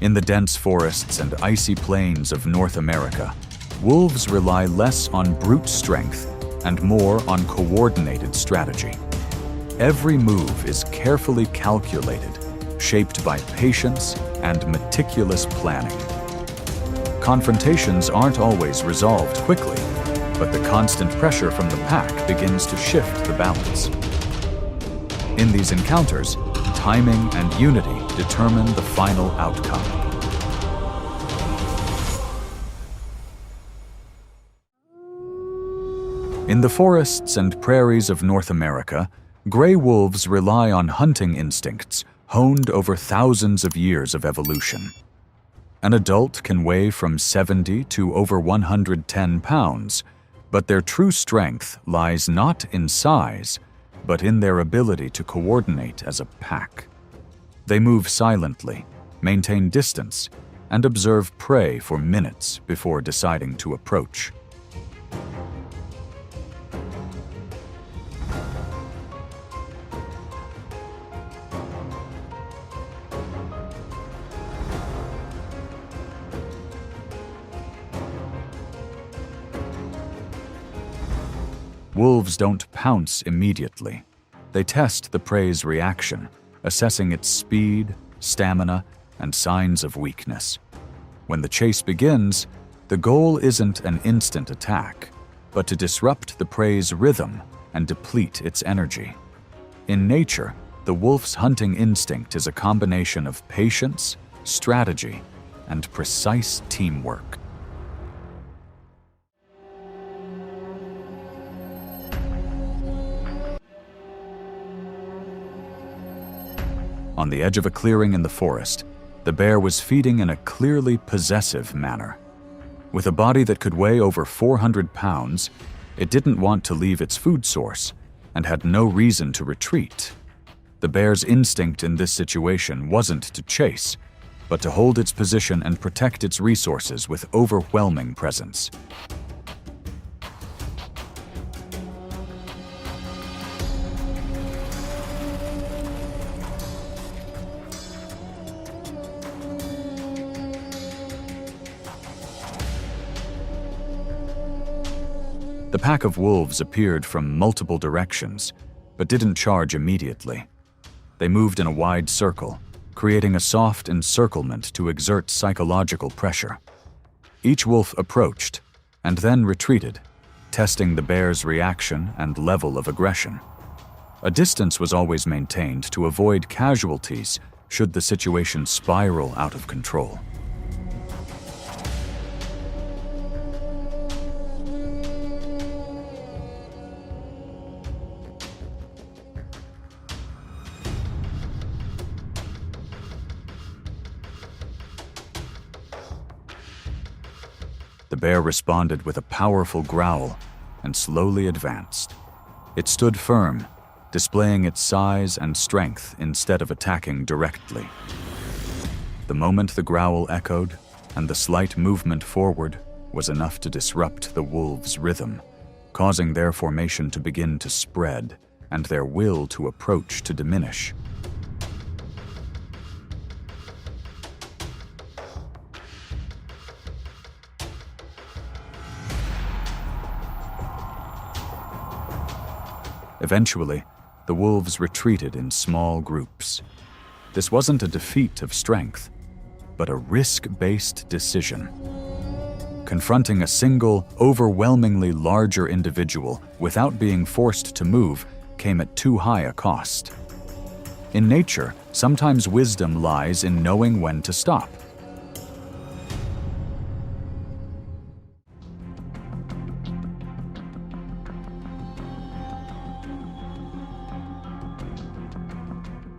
In the dense forests and icy plains of North America, wolves rely less on brute strength and more on coordinated strategy. Every move is carefully calculated, shaped by patience and meticulous planning. Confrontations aren't always resolved quickly, but the constant pressure from the pack begins to shift the balance. In these encounters, timing and unity determine the final outcome. In the forests and prairies of North America, gray wolves rely on hunting instincts honed over thousands of years of evolution. An adult can weigh from 70 to over 110 pounds, but their true strength lies not in size, but in their ability to coordinate as a pack. They move silently, maintain distance, and observe prey for minutes before deciding to approach. Wolves don't pounce immediately. They test the prey's reaction, assessing its speed, stamina, and signs of weakness. When the chase begins, the goal isn't an instant attack, but to disrupt the prey's rhythm and deplete its energy. In nature, the wolf's hunting instinct is a combination of patience, strategy, and precise teamwork. On the edge of a clearing in the forest, the bear was feeding in a clearly possessive manner. With a body that could weigh over 400 pounds, it didn't want to leave its food source and had no reason to retreat. The bear's instinct in this situation wasn't to chase, but to hold its position and protect its resources with overwhelming presence. The pack of wolves appeared from multiple directions, but didn't charge immediately. They moved in a wide circle, creating a soft encirclement to exert psychological pressure. Each wolf approached, and then retreated, testing the bear's reaction and level of aggression. A distance was always maintained to avoid casualties should the situation spiral out of control. The bear responded with a powerful growl and slowly advanced. It stood firm, displaying its size and strength instead of attacking directly. The moment the growl echoed and the slight movement forward was enough to disrupt the wolves' rhythm, causing their formation to begin to spread and their will to approach to diminish. Eventually, the wolves retreated in small groups. This wasn't a defeat of strength, but a risk-based decision. Confronting a single, overwhelmingly larger individual without being forced to move came at too high a cost. In nature, sometimes wisdom lies in knowing when to stop.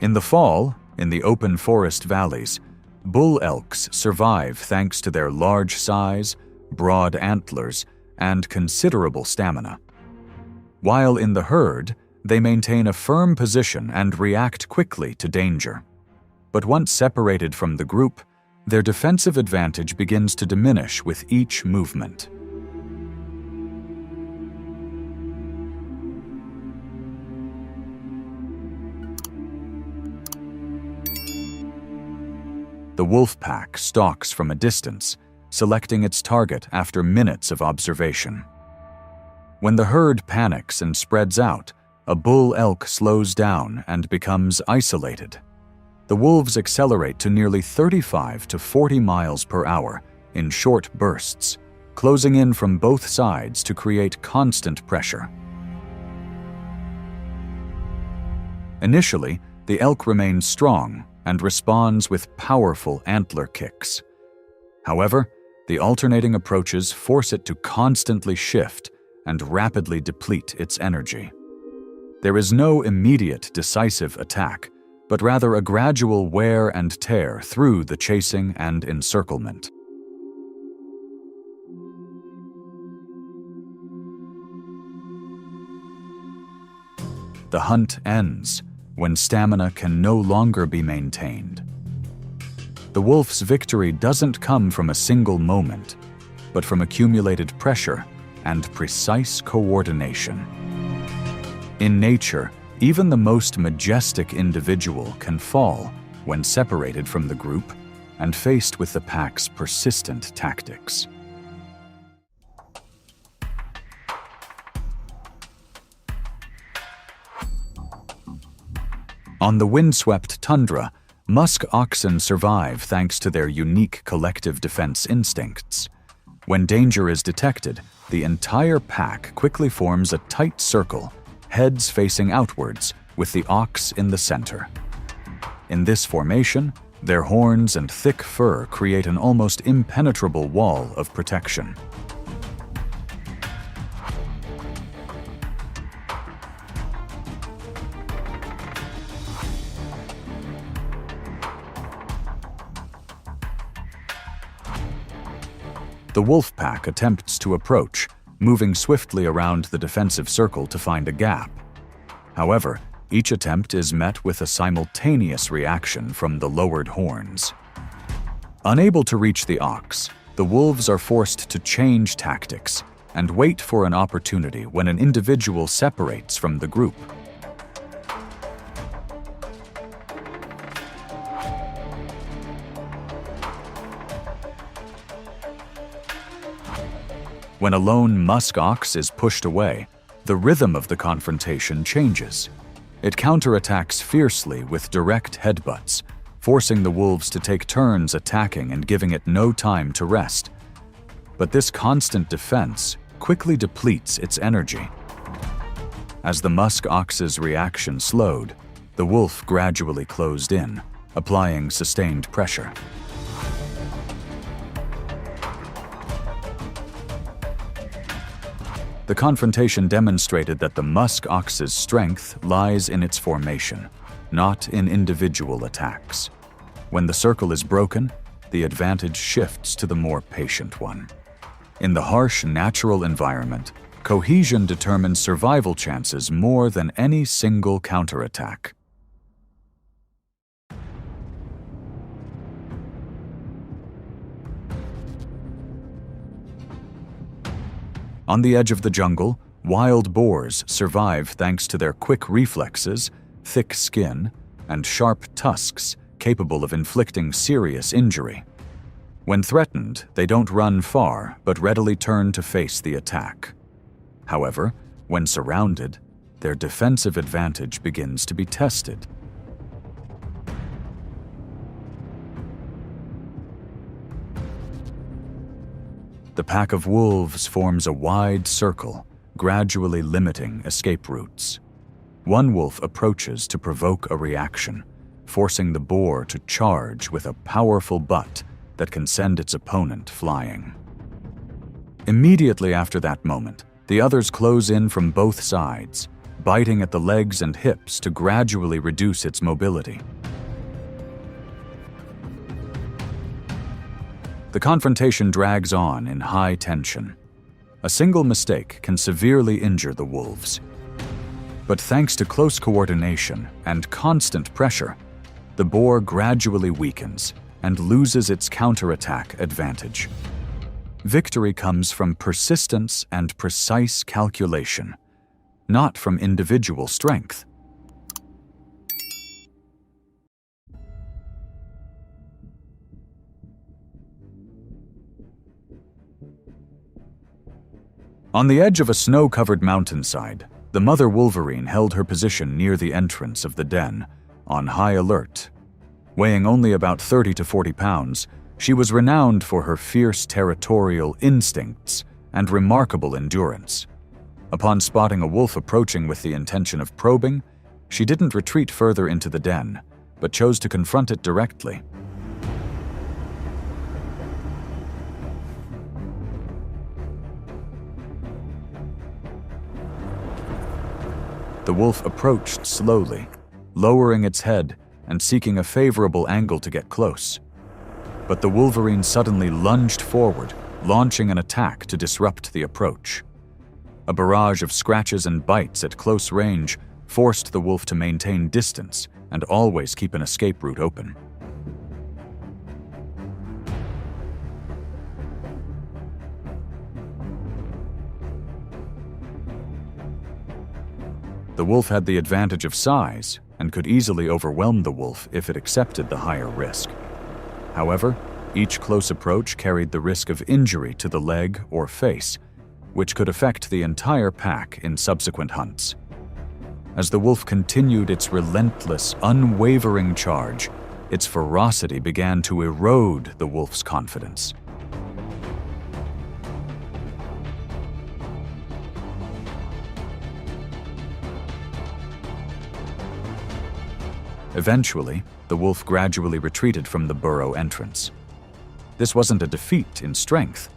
In the fall, in the open forest valleys, bull elks survive thanks to their large size, broad antlers, and considerable stamina. While in the herd, they maintain a firm position and react quickly to danger. But once separated from the group, their defensive advantage begins to diminish with each movement. The wolf pack stalks from a distance, selecting its target after minutes of observation. When the herd panics and spreads out, a bull elk slows down and becomes isolated. The wolves accelerate to nearly 35 to 40 miles per hour in short bursts, closing in from both sides to create constant pressure. Initially, the elk remains strong and responds with powerful antler kicks. However, the alternating approaches force it to constantly shift and rapidly deplete its energy. There is no immediate decisive attack, but rather a gradual wear and tear through the chasing and encirclement. The hunt ends when stamina can no longer be maintained. The wolf's victory doesn't come from a single moment, but from accumulated pressure and precise coordination. In nature, even the most majestic individual can fall when separated from the group and faced with the pack's persistent tactics. On the windswept tundra, musk oxen survive thanks to their unique collective defense instincts. When danger is detected, the entire pack quickly forms a tight circle, heads facing outwards, with the ox in the center. In this formation, their horns and thick fur create an almost impenetrable wall of protection. The wolf pack attempts to approach, moving swiftly around the defensive circle to find a gap. However, each attempt is met with a simultaneous reaction from the lowered horns. Unable to reach the ox, the wolves are forced to change tactics and wait for an opportunity when an individual separates from the group. When a lone musk ox is pushed away, the rhythm of the confrontation changes. It counterattacks fiercely with direct headbutts, forcing the wolves to take turns attacking and giving it no time to rest. But this constant defense quickly depletes its energy. As the musk ox's reaction slowed, the wolf gradually closed in, applying sustained pressure. The confrontation demonstrated that the musk ox's strength lies in its formation, not in individual attacks. When the circle is broken, the advantage shifts to the more patient one. In the harsh natural environment, cohesion determines survival chances more than any single counterattack. On the edge of the jungle, wild boars survive thanks to their quick reflexes, thick skin, and sharp tusks capable of inflicting serious injury. When threatened, they don't run far but readily turn to face the attack. However, when surrounded, their defensive advantage begins to be tested. The pack of wolves forms a wide circle, gradually limiting escape routes. One wolf approaches to provoke a reaction, forcing the boar to charge with a powerful butt that can send its opponent flying. Immediately after that moment, the others close in from both sides, biting at the legs and hips to gradually reduce its mobility. The confrontation drags on in high tension. A single mistake can severely injure the wolves. But thanks to close coordination and constant pressure, the boar gradually weakens and loses its counterattack advantage. Victory comes from persistence and precise calculation, not from individual strength. On the edge of a snow-covered mountainside, the mother wolverine held her position near the entrance of the den, on high alert. Weighing only about 30 to 40 pounds, she was renowned for her fierce territorial instincts and remarkable endurance. Upon spotting a wolf approaching with the intention of probing, she didn't retreat further into the den, but chose to confront it directly. The wolf approached slowly, lowering its head and seeking a favorable angle to get close. But the wolverine suddenly lunged forward, launching an attack to disrupt the approach. A barrage of scratches and bites at close range forced the wolf to maintain distance and always keep an escape route open. The wolf had the advantage of size and could easily overwhelm the wolf if it accepted the higher risk. However, each close approach carried the risk of injury to the leg or face, which could affect the entire pack in subsequent hunts. As the wolf continued its relentless, unwavering charge, its ferocity began to erode the wolf's confidence. Eventually, the wolf gradually retreated from the burrow entrance. This wasn't a defeat in strength,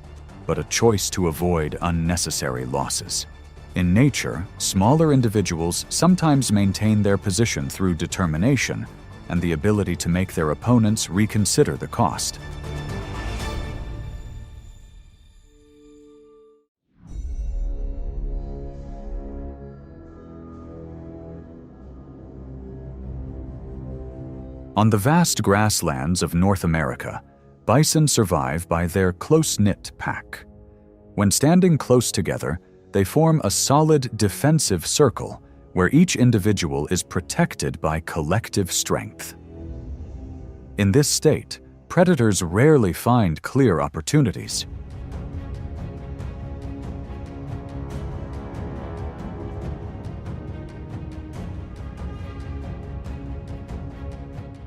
but a choice to avoid unnecessary losses. In nature, smaller individuals sometimes maintain their position through determination and the ability to make their opponents reconsider the cost. On the vast grasslands of North America, bison survive by their close-knit pack. When standing close together, they form a solid defensive circle where each individual is protected by collective strength. In this state, predators rarely find clear opportunities.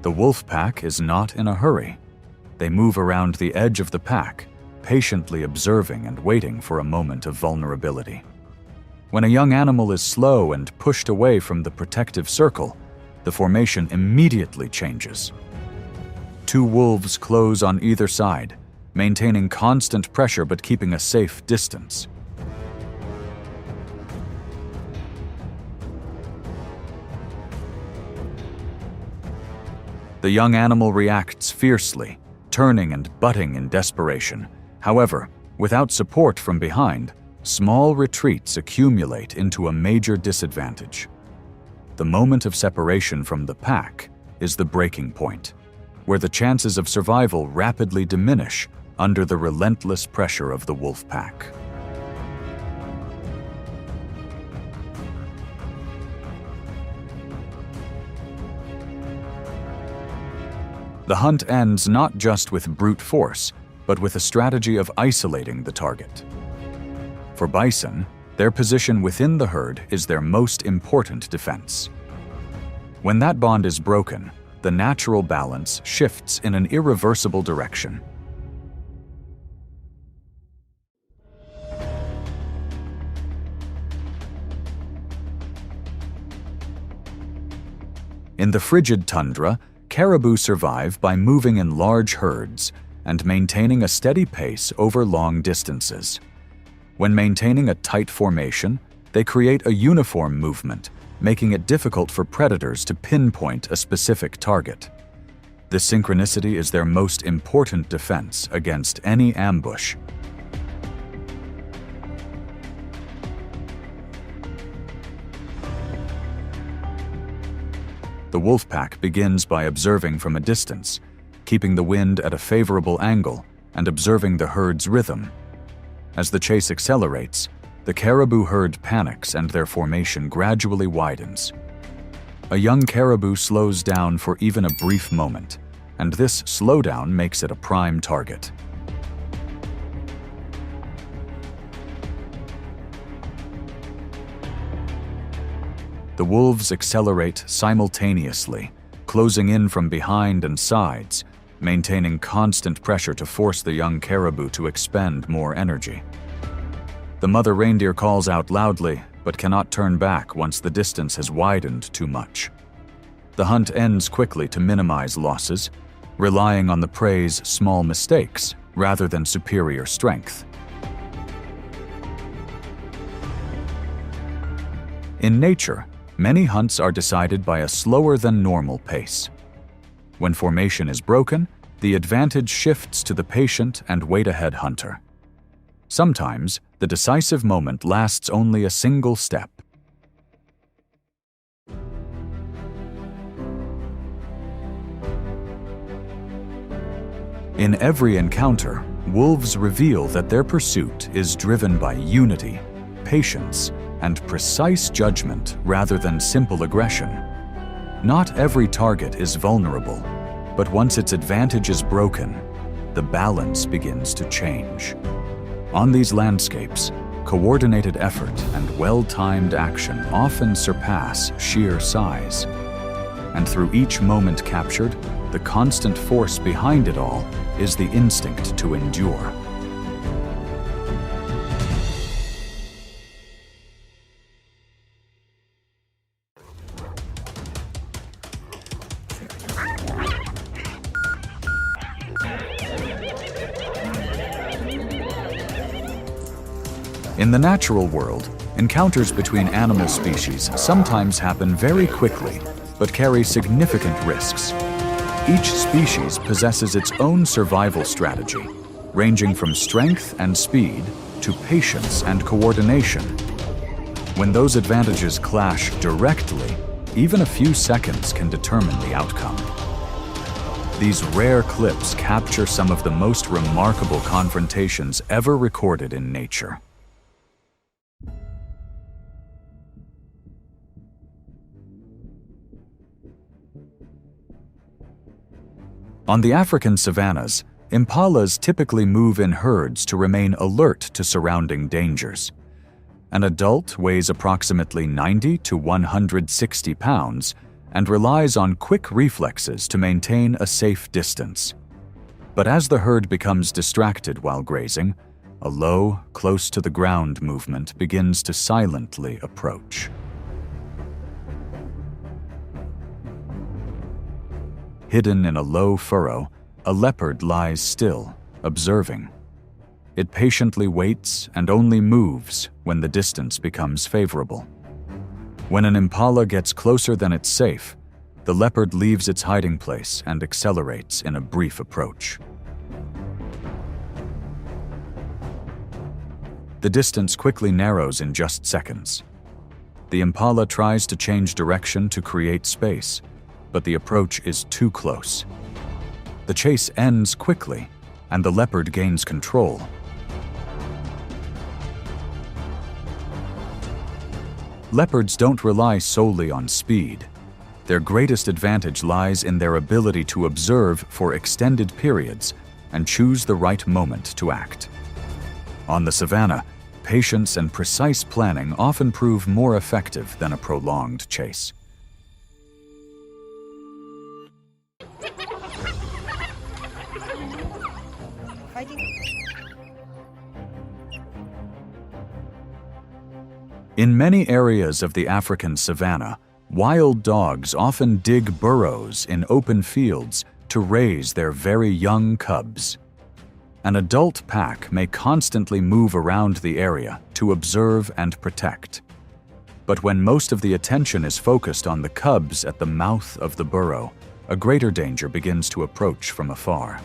The wolf pack is not in a hurry. They move around the edge of the pack, patiently observing and waiting for a moment of vulnerability. When a young animal is slow and pushed away from the protective circle, the formation immediately changes. Two wolves close on either side, maintaining constant pressure but keeping a safe distance. The young animal reacts fiercely, turning and butting in desperation. However, without support from behind, small retreats accumulate into a major disadvantage. The moment of separation from the pack is the breaking point, where the chances of survival rapidly diminish under the relentless pressure of the wolf pack. The hunt ends not just with brute force, but with a strategy of isolating the target. For bison, their position within the herd is their most important defense. When that bond is broken, the natural balance shifts in an irreversible direction. In the frigid tundra, caribou survive by moving in large herds and maintaining a steady pace over long distances. When maintaining a tight formation, they create a uniform movement, making it difficult for predators to pinpoint a specific target. This synchronicity is their most important defense against any ambush. The wolf pack begins by observing from a distance, keeping the wind at a favorable angle and observing the herd's rhythm. As the chase accelerates, the caribou herd panics and their formation gradually widens. A young caribou slows down for even a brief moment, and this slowdown makes it a prime target. The wolves accelerate simultaneously, closing in from behind and sides, maintaining constant pressure to force the young caribou to expend more energy. The mother reindeer calls out loudly, but cannot turn back once the distance has widened too much. The hunt ends quickly to minimize losses, relying on the prey's small mistakes rather than superior strength. In nature, many hunts are decided by a slower than normal pace. When formation is broken, the advantage shifts to the patient and wait-ahead hunter. Sometimes, the decisive moment lasts only a single step. In every encounter, wolves reveal that their pursuit is driven by unity, patience, and precise judgment rather than simple aggression. Not every target is vulnerable, but once its advantage is broken, the balance begins to change. On these landscapes, coordinated effort and well-timed action often surpass sheer size. And through each moment captured, the constant force behind it all is the instinct to endure. In the natural world, encounters between animal species sometimes happen very quickly, but carry significant risks. Each species possesses its own survival strategy, ranging from strength and speed to patience and coordination. When those advantages clash directly, even a few seconds can determine the outcome. These rare clips capture some of the most remarkable confrontations ever recorded in nature. On the African savannas, impalas typically move in herds to remain alert to surrounding dangers. An adult weighs approximately 90 to 160 pounds and relies on quick reflexes to maintain a safe distance. But as the herd becomes distracted while grazing, a low, close-to-the-ground movement begins to silently approach. Hidden in a low furrow, a leopard lies still, observing. It patiently waits and only moves when the distance becomes favorable. When an impala gets closer than it's safe, the leopard leaves its hiding place and accelerates in a brief approach. The distance quickly narrows in just seconds. The impala tries to change direction to create space, but the approach is too close. The chase ends quickly, and the leopard gains control. Leopards don't rely solely on speed. Their greatest advantage lies in their ability to observe for extended periods and choose the right moment to act. On the savanna, patience and precise planning often prove more effective than a prolonged chase. In many areas of the African savanna, wild dogs often dig burrows in open fields to raise their very young cubs. An adult pack may constantly move around the area to observe and protect. But when most of the attention is focused on the cubs at the mouth of the burrow, a greater danger begins to approach from afar.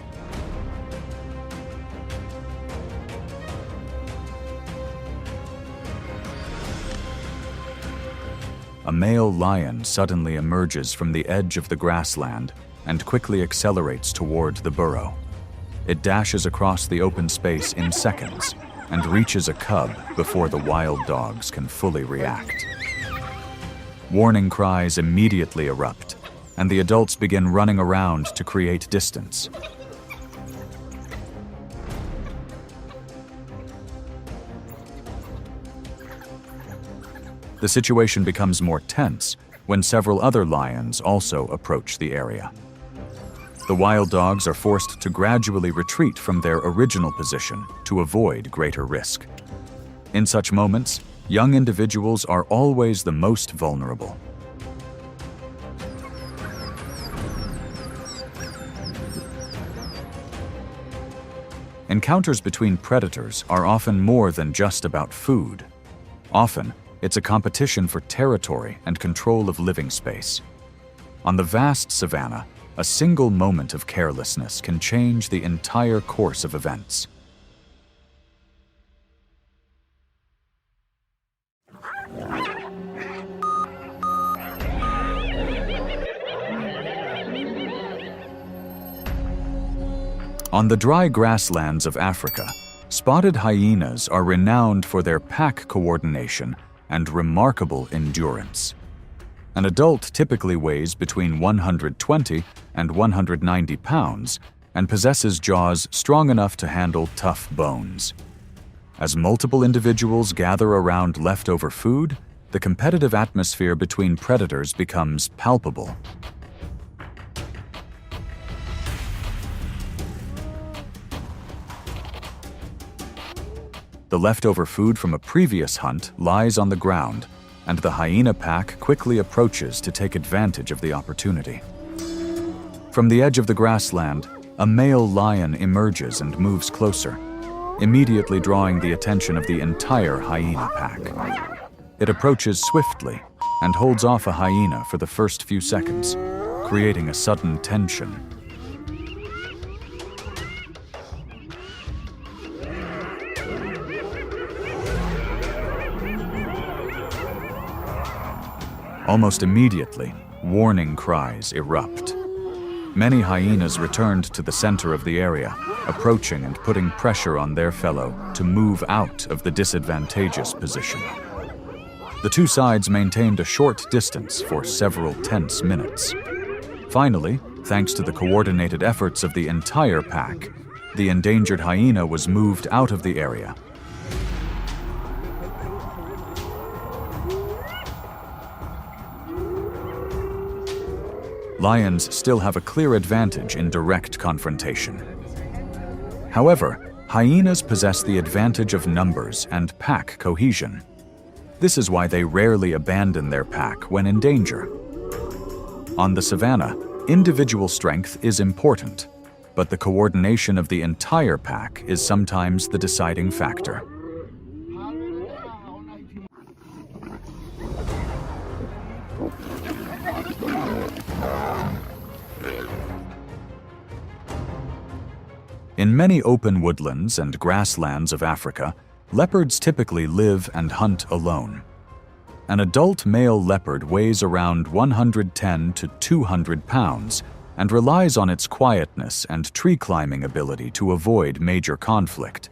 A male lion suddenly emerges from the edge of the grassland and quickly accelerates toward the burrow. It dashes across the open space in seconds and reaches a cub before the wild dogs can fully react. Warning cries immediately erupt, and the adults begin running around to create distance. The The situation becomes more tense when several other lions also approach the area. The wild dogs are forced to gradually retreat from their original position to avoid greater risk. In such moments, young individuals are always the most vulnerable. Encounters between predators are often more than just about food. Often, it's a competition for territory and control of living space. On the vast savanna, a single moment of carelessness can change the entire course of events. On the dry grasslands of Africa, spotted hyenas are renowned for their pack coordination and remarkable endurance. An adult typically weighs between 120 and 190 pounds and possesses jaws strong enough to handle tough bones. As multiple individuals gather around leftover food, the competitive atmosphere between predators becomes palpable. The leftover food from a previous hunt lies on the ground, and the hyena pack quickly approaches to take advantage of the opportunity. From the edge of the grassland, a male lion emerges and moves closer, immediately drawing the attention of the entire hyena pack. It approaches swiftly and holds off a hyena for the first few seconds, creating a sudden tension. Almost immediately, warning cries erupt. Many hyenas returned to the center of the area, approaching and putting pressure on their fellow to move out of the disadvantageous position. The two sides maintained a short distance for several tense minutes. Finally, thanks to the coordinated efforts of the entire pack, the endangered hyena was moved out of the area. Lions still have a clear advantage in direct confrontation. However, hyenas possess the advantage of numbers and pack cohesion. This is why they rarely abandon their pack when in danger. On the savanna, individual strength is important, but the coordination of the entire pack is sometimes the deciding factor. In many open woodlands and grasslands of Africa, leopards typically live and hunt alone. An adult male leopard weighs around 110 to 200 pounds and relies on its quietness and tree-climbing ability to avoid major conflict.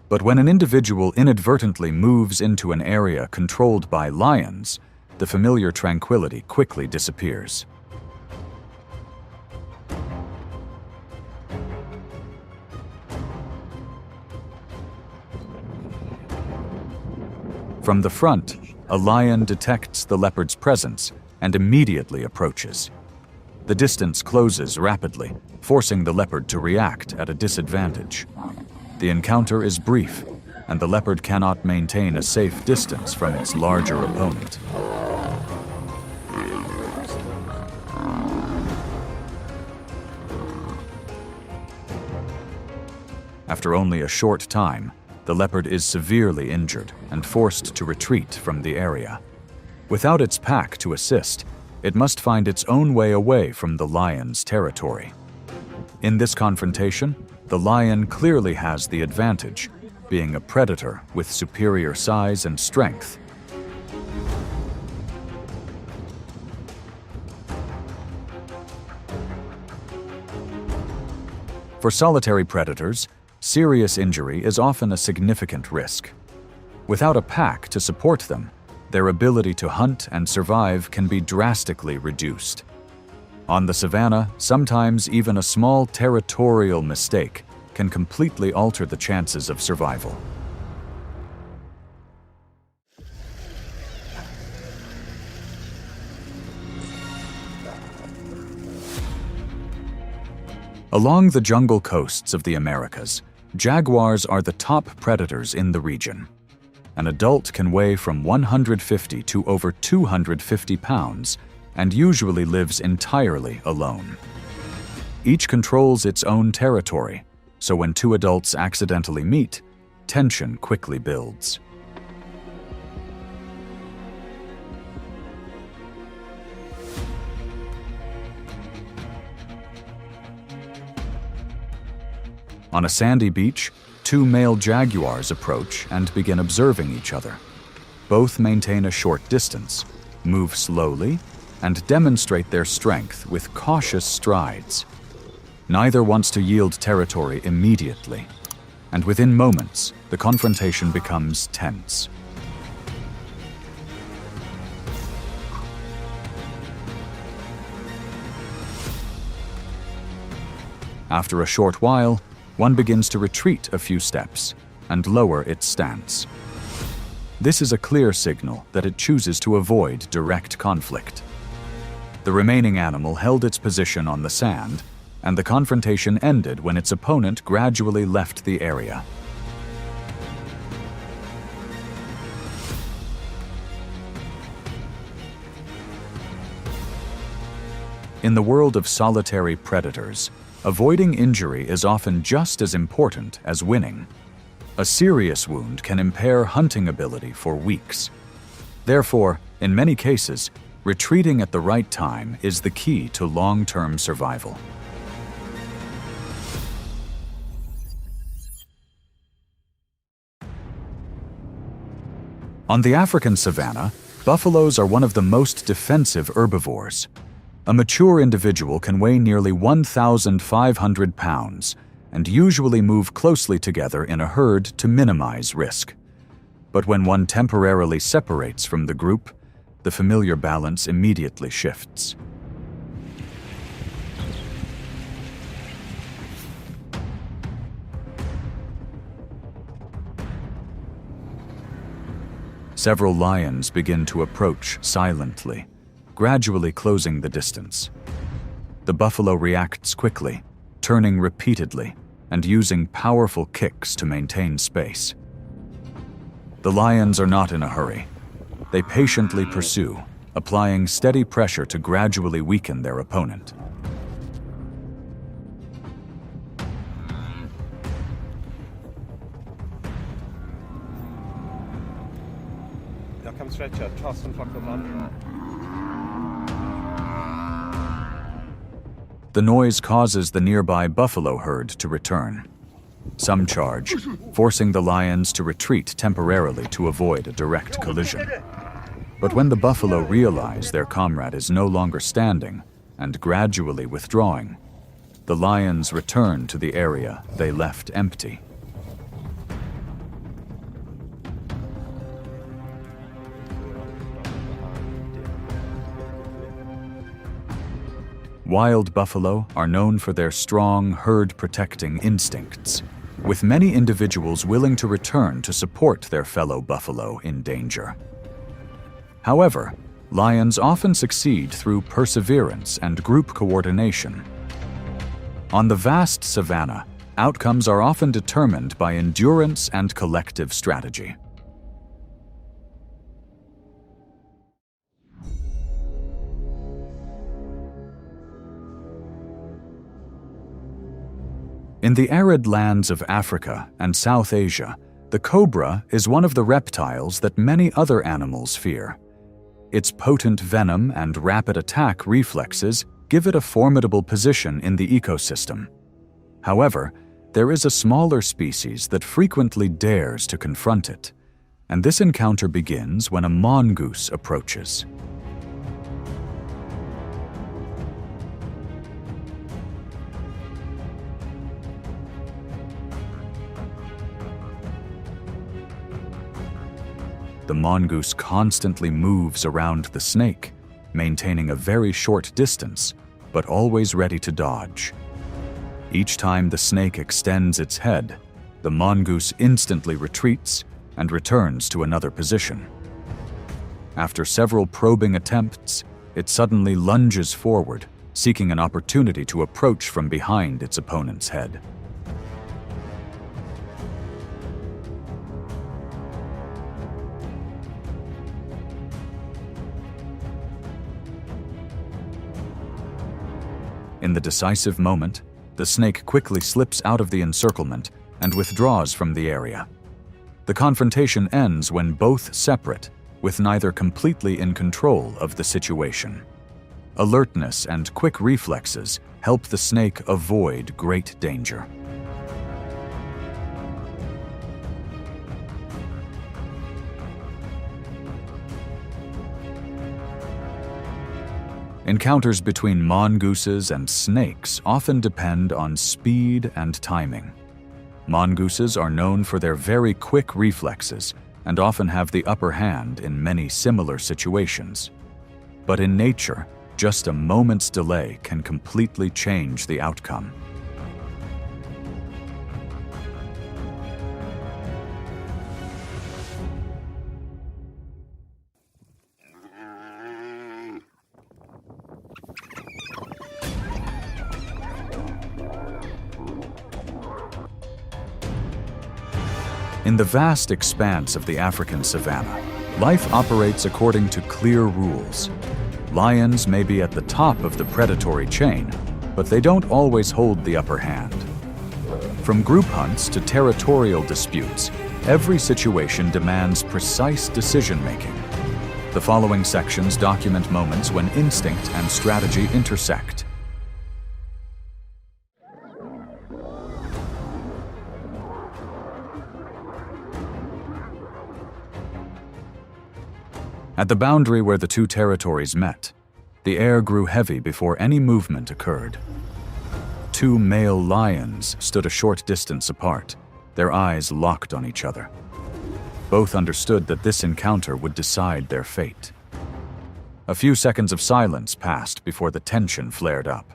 But when an individual inadvertently moves into an area controlled by lions, the familiar tranquility quickly disappears. From the front, a lion detects the leopard's presence and immediately approaches. The distance closes rapidly, forcing the leopard to react at a disadvantage. The encounter is brief, and the leopard cannot maintain a safe distance from its larger opponent. After only a short time, the leopard is severely injured and forced to retreat from the area. Without its pack to assist, it must find its own way away from the lion's territory. In this confrontation, the lion clearly has the advantage, being a predator with superior size and strength. For solitary predators, serious injury is often a significant risk. Without a pack to support them, their ability to hunt and survive can be drastically reduced. On the savanna, sometimes even a small territorial mistake can completely alter the chances of survival. Along the jungle coasts of the Americas, jaguars are the top predators in the region. An adult can weigh from 150 to over 250 pounds and usually lives entirely alone. Each controls its own territory, so when two adults accidentally meet, tension quickly builds. On a sandy beach, two male jaguars approach and begin observing each other. Both maintain a short distance, move slowly, and demonstrate their strength with cautious strides. Neither wants to yield territory immediately, and within moments, the confrontation becomes tense. After a short while, one begins to retreat a few steps and lower its stance. This is a clear signal that it chooses to avoid direct conflict. The remaining animal held its position on the sand, and the confrontation ended when its opponent gradually left the area. In the world of solitary predators, avoiding injury is often just as important as winning. A serious wound can impair hunting ability for weeks. Therefore, in many cases, retreating at the right time is the key to long-term survival. On the African savanna, buffaloes are one of the most defensive herbivores. A mature individual can weigh nearly 1,500 pounds and usually move closely together in a herd to minimize risk. But when one temporarily separates from the group, the familiar balance immediately shifts. Several lions begin to approach silently, gradually closing the distance. The buffalo reacts quickly, turning repeatedly and using powerful kicks to maintain space. The lions are not in a hurry. They patiently pursue, applying steady pressure to gradually weaken their opponent. Da comes Richard, toss and fuck them on. The noise causes the nearby buffalo herd to return. Some charge, forcing the lions to retreat temporarily to avoid a direct collision. But when the buffalo realize their comrade is no longer standing and gradually withdrawing, the lions return to the area they left empty. Wild buffalo are known for their strong herd-protecting instincts, with many individuals willing to return to support their fellow buffalo in danger. However, lions often succeed through perseverance and group coordination. On the vast savanna, outcomes are often determined by endurance and collective strategy. In the arid lands of Africa and South Asia, the cobra is one of the reptiles that many other animals fear. Its potent venom and rapid attack reflexes give it a formidable position in the ecosystem. However, there is a smaller species that frequently dares to confront it, and this encounter begins when a mongoose approaches. The mongoose constantly moves around the snake, maintaining a very short distance, but always ready to dodge. Each time the snake extends its head, the mongoose instantly retreats and returns to another position. After several probing attempts, it suddenly lunges forward, seeking an opportunity to approach from behind its opponent's head. In the decisive moment, the snake quickly slips out of the encirclement and withdraws from the area. The confrontation ends when both separate, with neither completely in control of the situation. Alertness and quick reflexes help the snake avoid great danger. Encounters between mongooses and snakes often depend on speed and timing. Mongooses are known for their very quick reflexes and often have the upper hand in many similar situations. But in nature, just a moment's delay can completely change the outcome. In the vast expanse of the African savanna, life operates according to clear rules. Lions may be at the top of the predatory chain, but they don't always hold the upper hand. From group hunts to territorial disputes, every situation demands precise decision-making. The following sections document moments when instinct and strategy intersect. At the boundary where the two territories met, the air grew heavy before any movement occurred. Two male lions stood a short distance apart, their eyes locked on each other. Both understood that this encounter would decide their fate. A few seconds of silence passed before the tension flared up.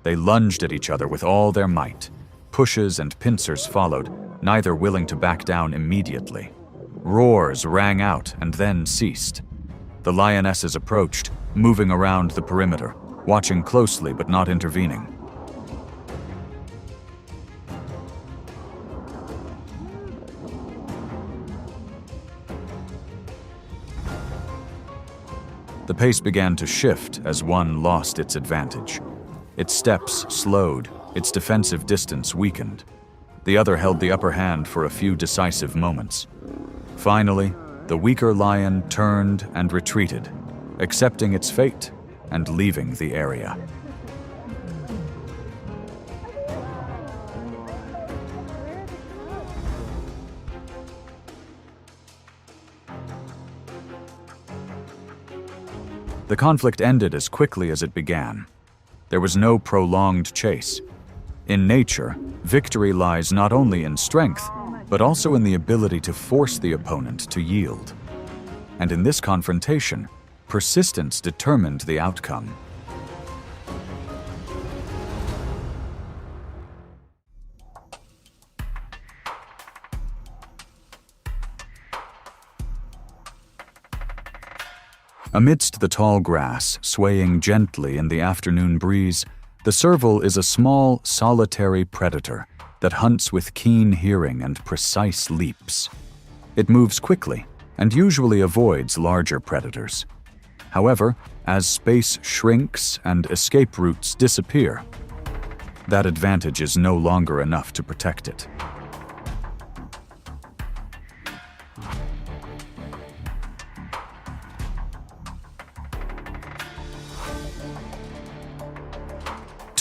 They lunged at each other with all their might. Pushes and pincers followed, neither willing to back down immediately. Roars rang out and then ceased. The lionesses approached, moving around the perimeter, watching closely but not intervening. The pace began to shift as one lost its advantage. Its steps slowed, its defensive distance weakened. The other held the upper hand for a few decisive moments. Finally, the weaker lion turned and retreated, accepting its fate and leaving the area. The conflict ended as quickly as it began. There was no prolonged chase. In nature, victory lies not only in strength, but also in the ability to force the opponent to yield. And in this confrontation, persistence determined the outcome. Amidst the tall grass, swaying gently in the afternoon breeze, the serval is a small, solitary predator that hunts with keen hearing and precise leaps. It moves quickly and usually avoids larger predators. However, as space shrinks and escape routes disappear, that advantage is no longer enough to protect it.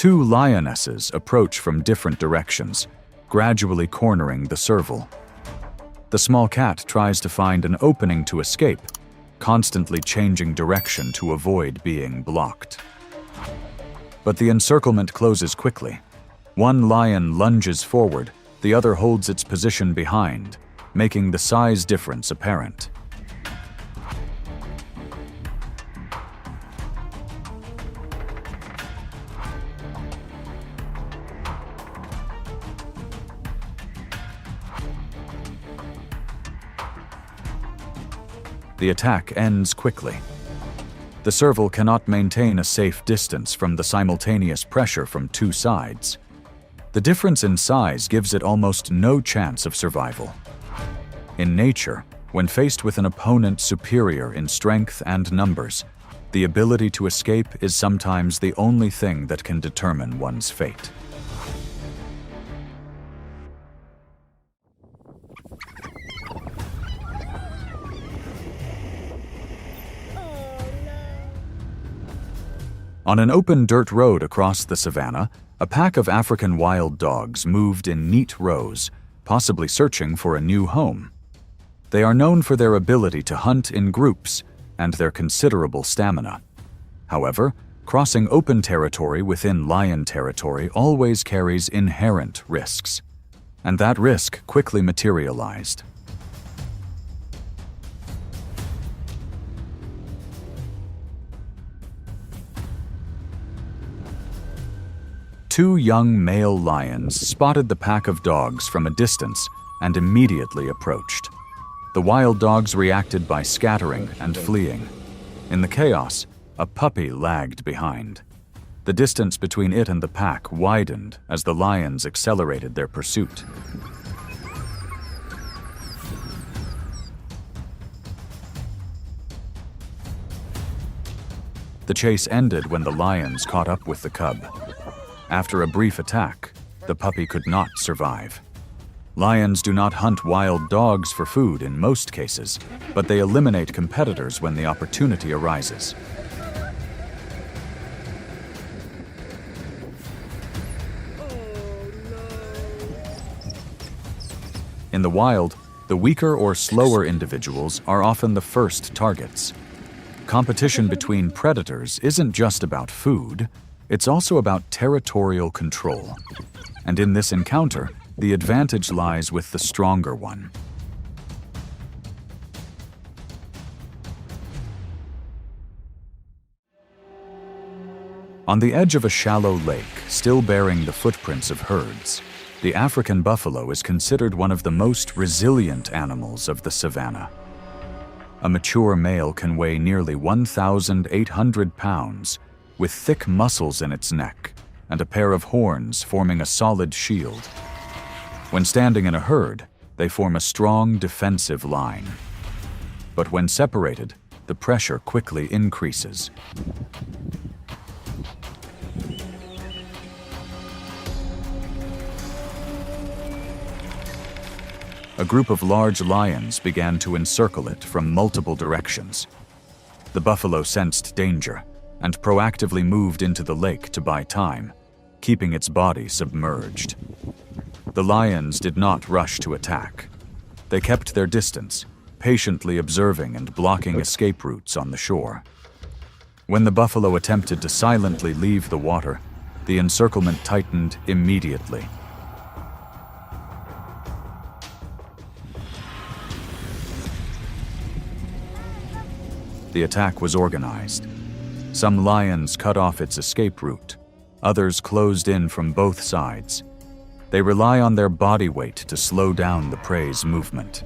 Two lionesses approach from different directions, gradually cornering the serval. The small cat tries to find an opening to escape, constantly changing direction to avoid being blocked. But the encirclement closes quickly. One lion lunges forward, the other holds its position behind, making the size difference apparent. The attack ends quickly. The serval cannot maintain a safe distance from the simultaneous pressure from two sides. The difference in size gives it almost no chance of survival. In nature, when faced with an opponent superior in strength and numbers, the ability to escape is sometimes the only thing that can determine one's fate. On an open dirt road across the savannah, a pack of African wild dogs moved in neat rows, possibly searching for a new home. They are known for their ability to hunt in groups and their considerable stamina. However, crossing open territory within lion territory always carries inherent risks, and that risk quickly materialized. Two young male lions spotted the pack of dogs from a distance and immediately approached. The wild dogs reacted by scattering and fleeing. In the chaos, a puppy lagged behind. The distance between it and the pack widened as the lions accelerated their pursuit. The chase ended when the lions caught up with the cub. After a brief attack, the puppy could not survive. Lions do not hunt wild dogs for food in most cases, but they eliminate competitors when the opportunity arises. In the wild, the weaker or slower individuals are often the first targets. Competition between predators isn't just about food, it's also about territorial control. And in this encounter, the advantage lies with the stronger one. On the edge of a shallow lake, still bearing the footprints of herds, the African buffalo is considered one of the most resilient animals of the savanna. A mature male can weigh nearly 1,800 pounds, with thick muscles in its neck and a pair of horns forming a solid shield. When standing in a herd, they form a strong defensive line. But when separated, the pressure quickly increases. A group of large lions began to encircle it from multiple directions. The buffalo sensed danger and proactively moved into the lake to buy time, keeping its body submerged. The lions did not rush to attack. They kept their distance, patiently observing and blocking escape routes on the shore. When the buffalo attempted to silently leave the water, the encirclement tightened immediately. The attack was organized. Some lions cut off its escape route. Others closed in from both sides. They rely on their body weight to slow down the prey's movement.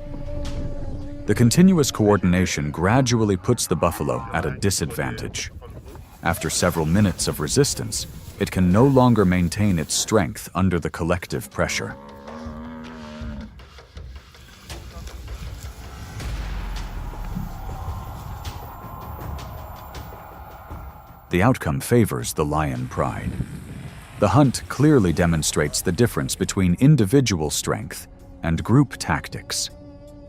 The continuous coordination gradually puts the buffalo at a disadvantage. After several minutes of resistance, it can no longer maintain its strength under the collective pressure. The outcome favors the lion pride. The hunt clearly demonstrates the difference between individual strength and group tactics.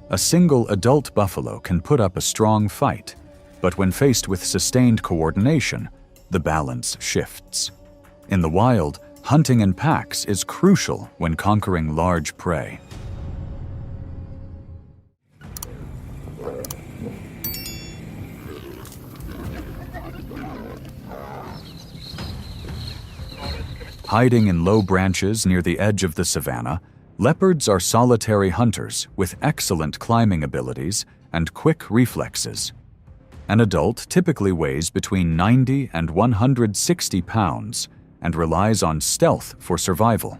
A single adult buffalo can put up a strong fight, but when faced with sustained coordination, the balance shifts. In the wild, hunting in packs is crucial when conquering large prey. Hiding in low branches near the edge of the savanna, leopards are solitary hunters with excellent climbing abilities and quick reflexes. An adult typically weighs between 90 and 160 pounds and relies on stealth for survival.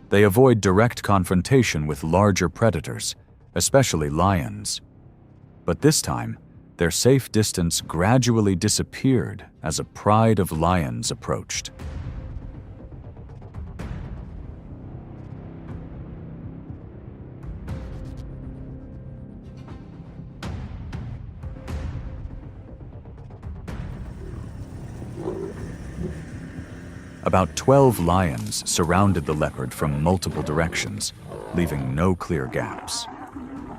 They avoid direct confrontation with larger predators, especially lions. But this time, their safe distance gradually disappeared as a pride of lions approached. About 12 lions surrounded the leopard from multiple directions, leaving no clear gaps.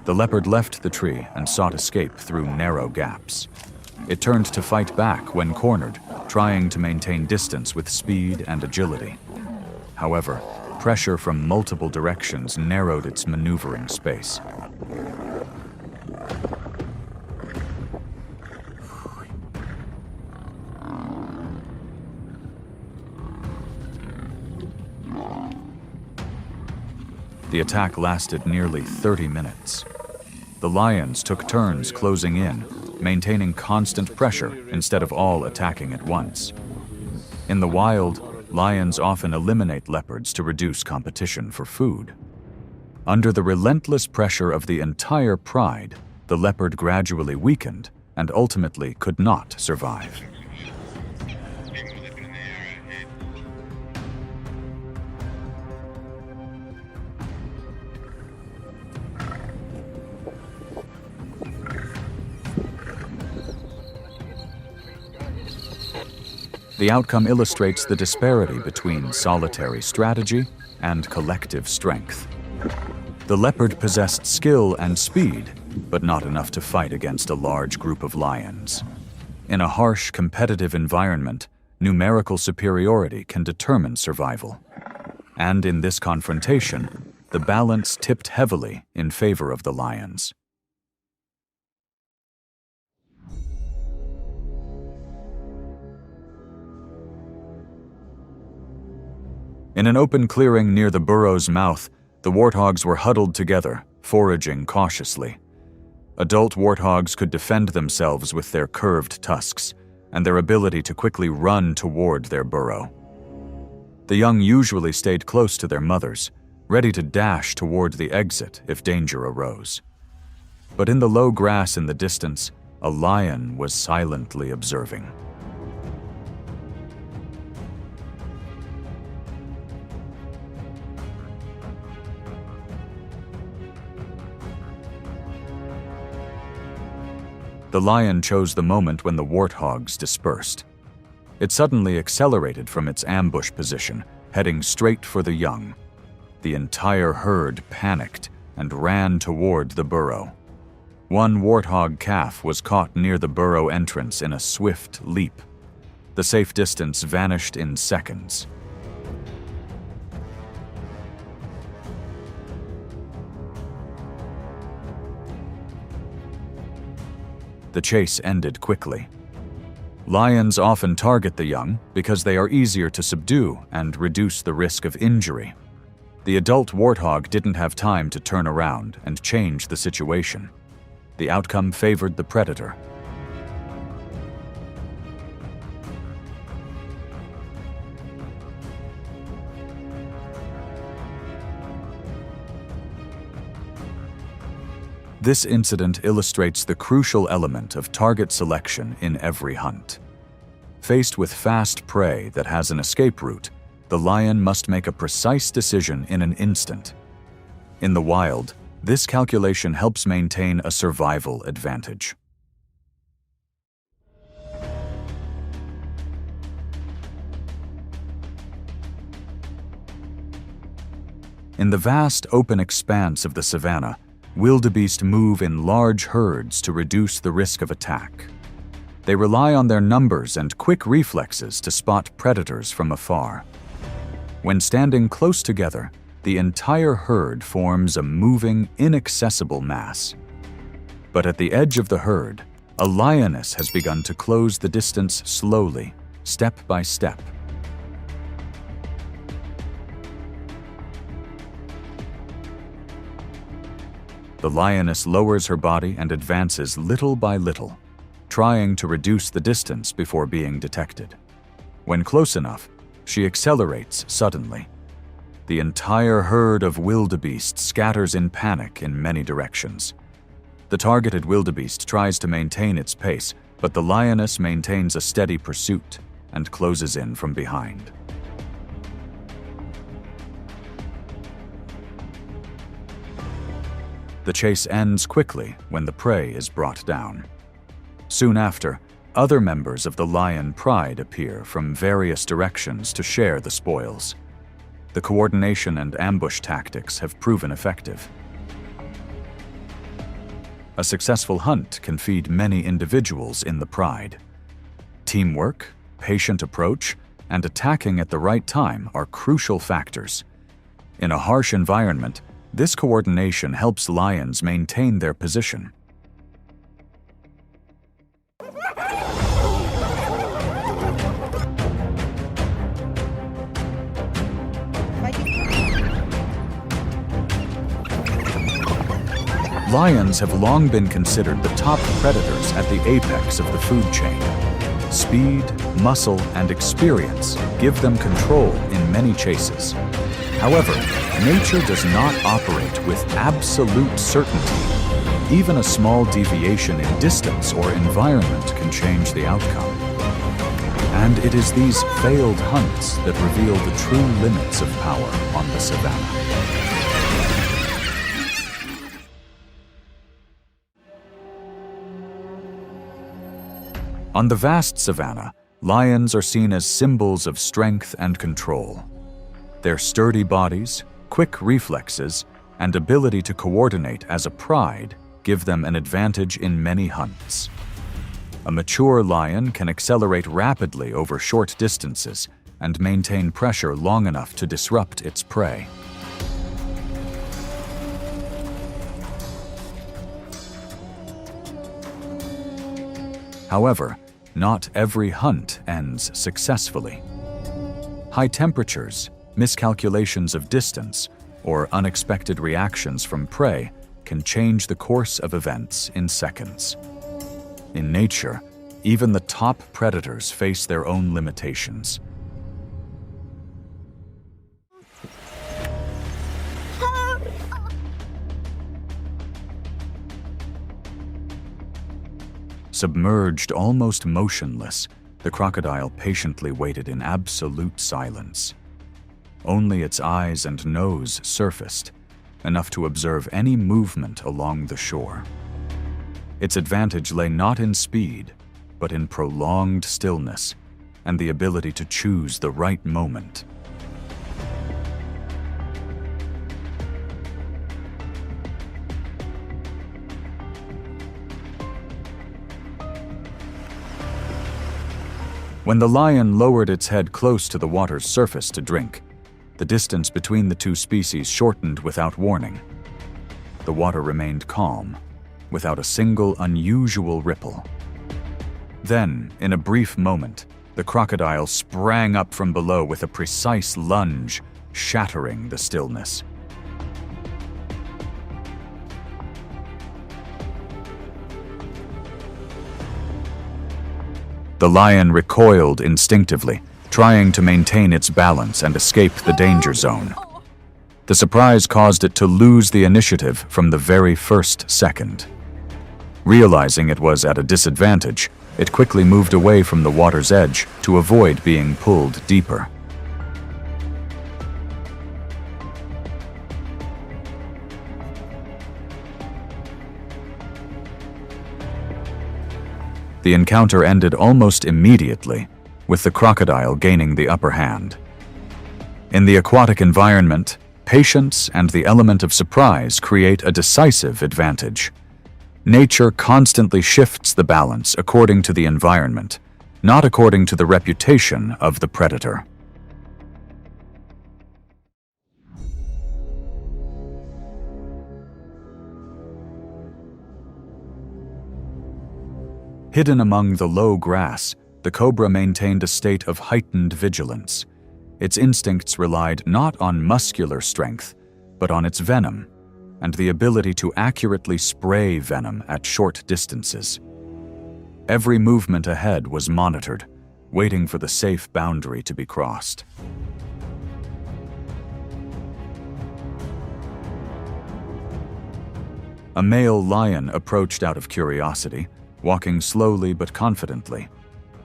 The leopard left the tree and sought escape through narrow gaps. It turned to fight back when cornered, trying to maintain distance with speed and agility. However, pressure from multiple directions narrowed its maneuvering space. The attack lasted nearly 30 minutes. The lions took turns closing in, maintaining constant pressure instead of all attacking at once. In the wild, lions often eliminate leopards to reduce competition for food. Under the relentless pressure of the entire pride, the leopard gradually weakened and ultimately could not survive. The outcome illustrates the disparity between solitary strategy and collective strength. The leopard possessed skill and speed, but not enough to fight against a large group of lions. In a harsh, competitive environment, numerical superiority can determine survival. And in this confrontation, the balance tipped heavily in favor of the lions. In an open clearing near the burrow's mouth, the warthogs were huddled together, foraging cautiously. Adult warthogs could defend themselves with their curved tusks and their ability to quickly run toward their burrow. The young usually stayed close to their mothers, ready to dash toward the exit if danger arose. But in the low grass in the distance, a lion was silently observing. The lion chose the moment when the warthogs dispersed. It suddenly accelerated from its ambush position, heading straight for the young. The entire herd panicked and ran toward the burrow. One warthog calf was caught near the burrow entrance in a swift leap. The safe distance vanished in seconds. The chase ended quickly. Lions often target the young because they are easier to subdue and reduce the risk of injury. The adult warthog didn't have time to turn around and change the situation. The outcome favored the predator. This incident illustrates the crucial element of target selection in every hunt. Faced with fast prey that has an escape route, the lion must make a precise decision in an instant. In the wild, this calculation helps maintain a survival advantage. In the vast open expanse of the savanna, wildebeest move in large herds to reduce the risk of attack. They rely on their numbers and quick reflexes to spot predators from afar. When standing close together, the entire herd forms a moving, inaccessible mass. But at the edge of the herd, a lioness has begun to close the distance slowly, step by step. The lioness lowers her body and advances little by little, trying to reduce the distance before being detected. When close enough, she accelerates suddenly. The entire herd of wildebeest scatters in panic in many directions. The targeted wildebeest tries to maintain its pace, but the lioness maintains a steady pursuit and closes in from behind. The chase ends quickly when the prey is brought down. Soon after, other members of the lion pride appear from various directions to share the spoils. The coordination and ambush tactics have proven effective. A successful hunt can feed many individuals in the pride. Teamwork, patient approach, and attacking at the right time are crucial factors. In a harsh environment, this coordination helps lions maintain their position. Lions have long been considered the top predators at the apex of the food chain. Speed, muscle, and experience give them control in many chases. However, nature does not operate with absolute certainty. Even a small deviation in distance or environment can change the outcome. And it is these failed hunts that reveal the true limits of power on the savannah. On the vast savannah, lions are seen as symbols of strength and control. Their sturdy bodies, quick reflexes, and ability to coordinate as a pride give them an advantage in many hunts. A mature lion can accelerate rapidly over short distances and maintain pressure long enough to disrupt its prey. However, not every hunt ends successfully. High temperatures, miscalculations of distance, or unexpected reactions from prey can change the course of events in seconds. In nature, even the top predators face their own limitations. Submerged, almost motionless, the crocodile patiently waited in absolute silence. Only its eyes and nose surfaced, enough to observe any movement along the shore. Its advantage lay not in speed, but in prolonged stillness and the ability to choose the right moment. When the lion lowered its head close to the water's surface to drink, the distance between the two species shortened without warning. The water remained calm, without a single unusual ripple. Then, in a brief moment, the crocodile sprang up from below with a precise lunge, shattering the stillness. The lion recoiled instinctively, trying to maintain its balance and escape the danger zone. The surprise caused it to lose the initiative from the very first second. Realizing it was at a disadvantage, it quickly moved away from the water's edge to avoid being pulled deeper. The encounter ended almost immediately, with the crocodile gaining the upper hand. In the aquatic environment, patience and the element of surprise create a decisive advantage. Nature constantly shifts the balance according to the environment, not according to the reputation of the predator. Hidden among the low grass, the cobra maintained a state of heightened vigilance. Its instincts relied not on muscular strength, but on its venom, and the ability to accurately spray venom at short distances. Every movement ahead was monitored, waiting for the safe boundary to be crossed. A male lion approached out of curiosity, walking slowly but confidently.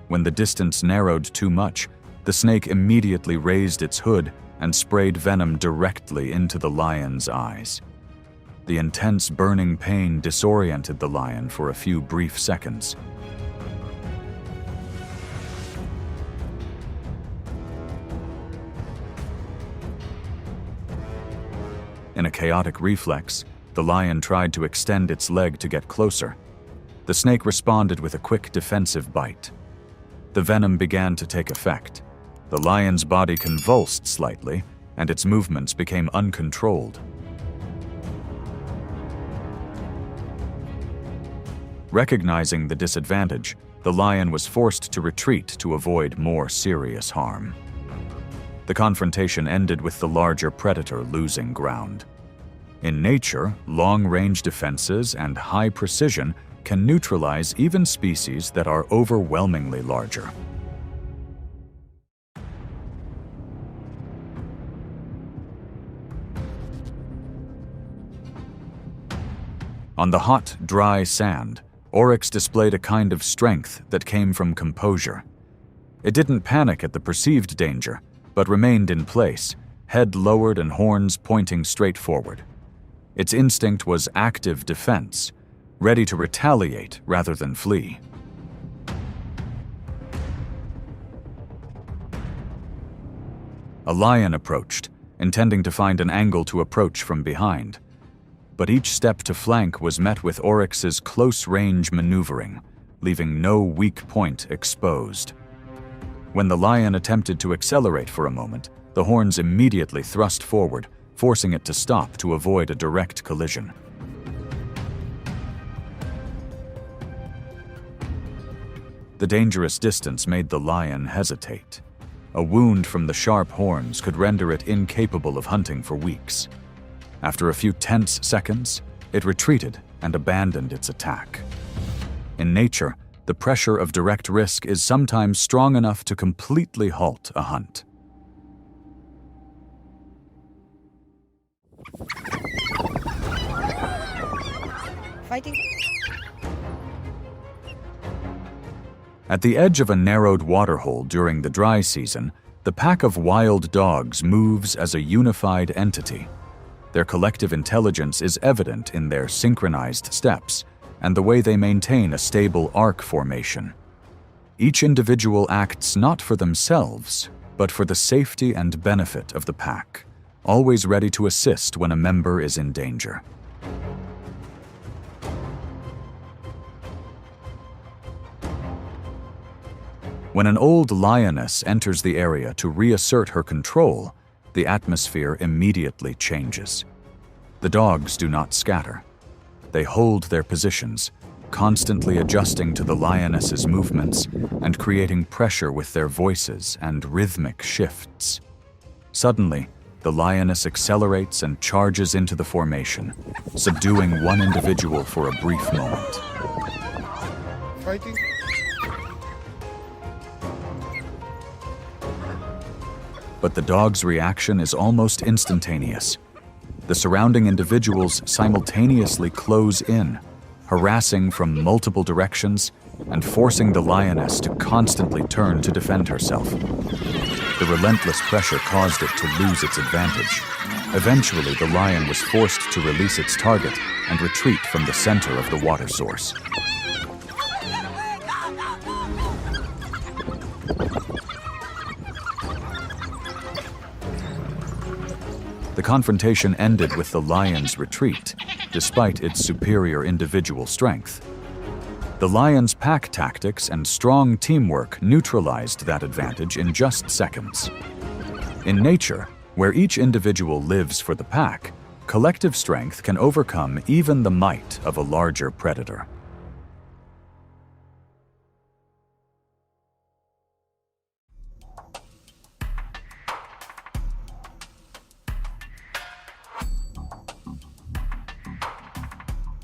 When the distance narrowed too much, the snake immediately raised its hood and sprayed venom directly into the lion's eyes. The intense burning pain disoriented the lion for a few brief seconds. In a chaotic reflex, the lion tried to extend its leg to get closer. The snake responded with a quick defensive bite. The venom began to take effect. The lion's body convulsed slightly, and its movements became uncontrolled. Recognizing the disadvantage, the lion was forced to retreat to avoid more serious harm. The confrontation ended with the larger predator losing ground. In nature, long-range defenses and high precision can neutralize even species that are overwhelmingly larger. On the hot, dry sand, Oryx displayed a kind of strength that came from composure. It didn't panic at the perceived danger, but remained in place, head lowered and horns pointing straight forward. Its instinct was active defense, ready to retaliate rather than flee. A lion approached, intending to find an angle to approach from behind. But each step to flank was met with Oryx's close-range maneuvering, leaving no weak point exposed. When the lion attempted to accelerate for a moment, the horns immediately thrust forward, forcing it to stop to avoid a direct collision. The dangerous distance made the lion hesitate. A wound from the sharp horns could render it incapable of hunting for weeks. After a few tense seconds, it retreated and abandoned its attack. In nature, the pressure of direct risk is sometimes strong enough to completely halt a hunt. Fighting. At the edge of a narrowed waterhole during the dry season, the pack of wild dogs moves as a unified entity. Their collective intelligence is evident in their synchronized steps and the way they maintain a stable arc formation. Each individual acts not for themselves, but for the safety and benefit of the pack, always ready to assist when a member is in danger. When an old lioness enters the area to reassert her control, the atmosphere immediately changes. The dogs do not scatter. They hold their positions, constantly adjusting to the lioness's movements and creating pressure with their voices and rhythmic shifts. Suddenly, the lioness accelerates and charges into the formation, subduing one individual for a brief moment. Fighting. But the dog's reaction is almost instantaneous. The surrounding individuals simultaneously close in, harassing from multiple directions and forcing the lioness to constantly turn to defend herself. The relentless pressure caused it to lose its advantage. Eventually, the lion was forced to release its target and retreat from the center of the water source. The confrontation ended with the lion's retreat, despite its superior individual strength. The lion's pack tactics and strong teamwork neutralized that advantage in just seconds. In nature, where each individual lives for the pack, collective strength can overcome even the might of a larger predator.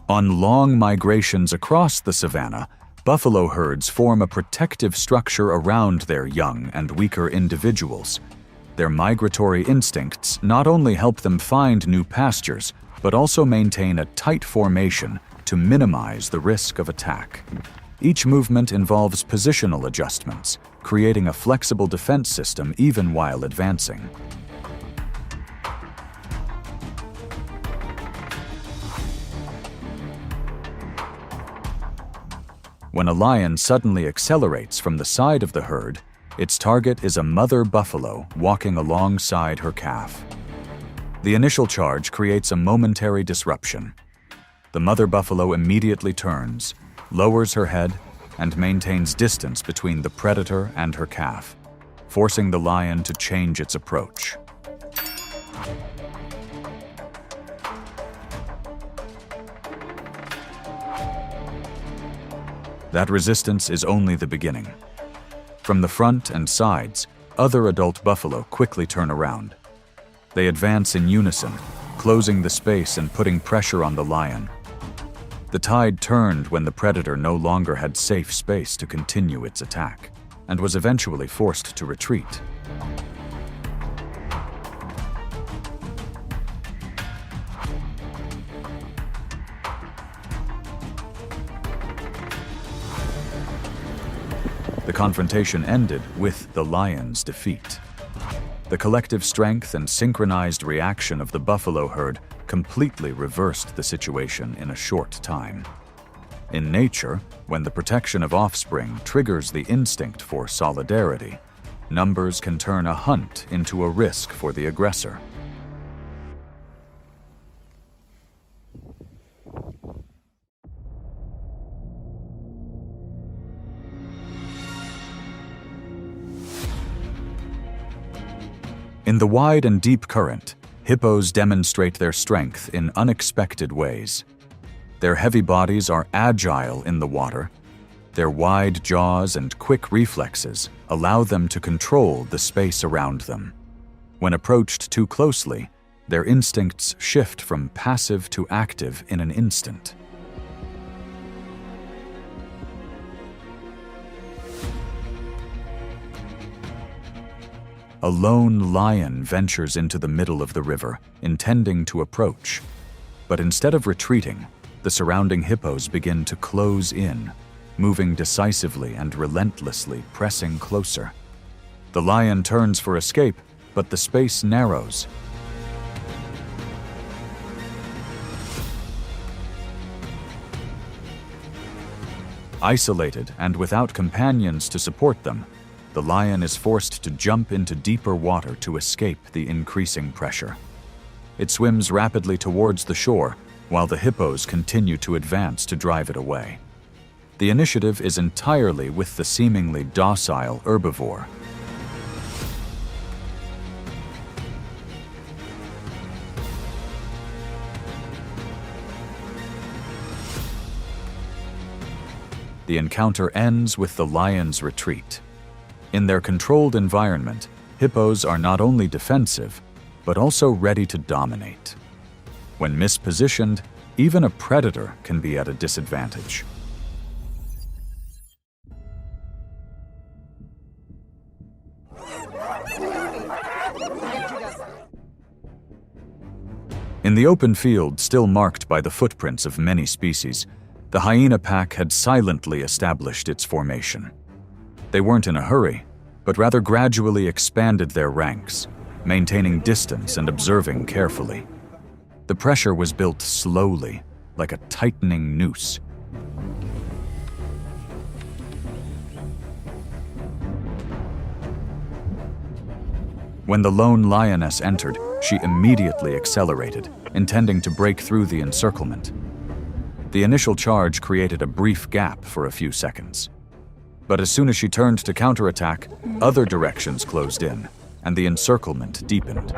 On long migrations across the savanna, buffalo herds form a protective structure around their young and weaker individuals. Their migratory instincts not only help them find new pastures, but also maintain a tight formation to minimize the risk of attack. Each movement involves positional adjustments, creating a flexible defense system even while advancing. When a lion suddenly accelerates from the side of the herd, its target is a mother buffalo walking alongside her calf. The initial charge creates a momentary disruption. The mother buffalo immediately turns, lowers her head, and maintains distance between the predator and her calf, forcing the lion to change its approach. That resistance is only the beginning. From the front and sides, other adult buffalo quickly turn around. They advance in unison, closing the space and putting pressure on the lion. The tide turned when the predator no longer had safe space to continue its attack, and was eventually forced to retreat. The confrontation ended with the lion's defeat. The collective strength and synchronized reaction of the buffalo herd completely reversed the situation in a short time. In nature, when the protection of offspring triggers the instinct for solidarity, numbers can turn a hunt into a risk for the aggressor. In the wide and deep current, hippos demonstrate their strength in unexpected ways. Their heavy bodies are agile in the water. Their wide jaws and quick reflexes allow them to control the space around them. When approached too closely, their instincts shift from passive to active in an instant. A lone lion ventures into the middle of the river, intending to approach. But instead of retreating, the surrounding hippos begin to close in, moving decisively and relentlessly, pressing closer. The lion turns for escape, but the space narrows. Isolated and without companions to support them, the lion is forced to jump into deeper water to escape the increasing pressure. It swims rapidly towards the shore, while the hippos continue to advance to drive it away. The initiative is entirely with the seemingly docile herbivore. The encounter ends with the lion's retreat. In their controlled environment, hippos are not only defensive, but also ready to dominate. When mispositioned, even a predator can be at a disadvantage. In the open field still marked by the footprints of many species, the hyena pack had silently established its formation. They weren't in a hurry, but rather gradually expanded their ranks, maintaining distance and observing carefully. The pressure was built slowly, like a tightening noose. When the lone lioness entered, she immediately accelerated, intending to break through the encirclement. The initial charge created a brief gap for a few seconds. But as soon as she turned to counterattack, other directions closed in, and the encirclement deepened.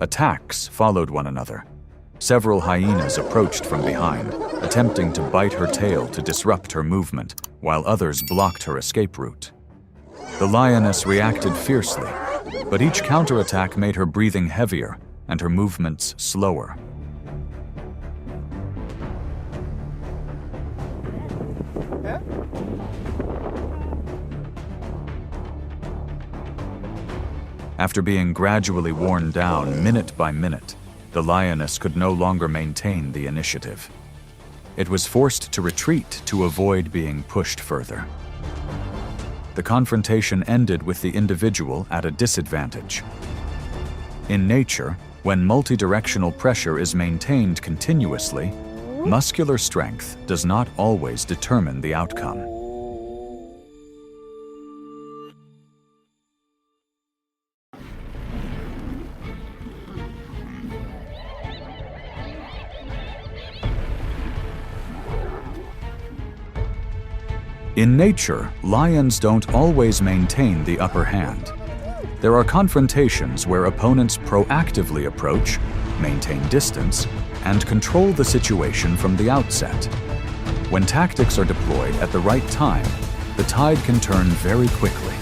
Attacks followed one another. Several hyenas approached from behind, attempting to bite her tail to disrupt her movement, while others blocked her escape route. The lioness reacted fiercely, but each counterattack made her breathing heavier and her movements slower. After being gradually worn down minute by minute, the lioness could no longer maintain the initiative. It was forced to retreat to avoid being pushed further. The confrontation ended with the individual at a disadvantage. In nature, when multidirectional pressure is maintained continuously, muscular strength does not always determine the outcome. In nature, lions don't always maintain the upper hand. There are confrontations where opponents proactively approach, maintain distance, and control the situation from the outset. When tactics are deployed at the right time, the tide can turn very quickly.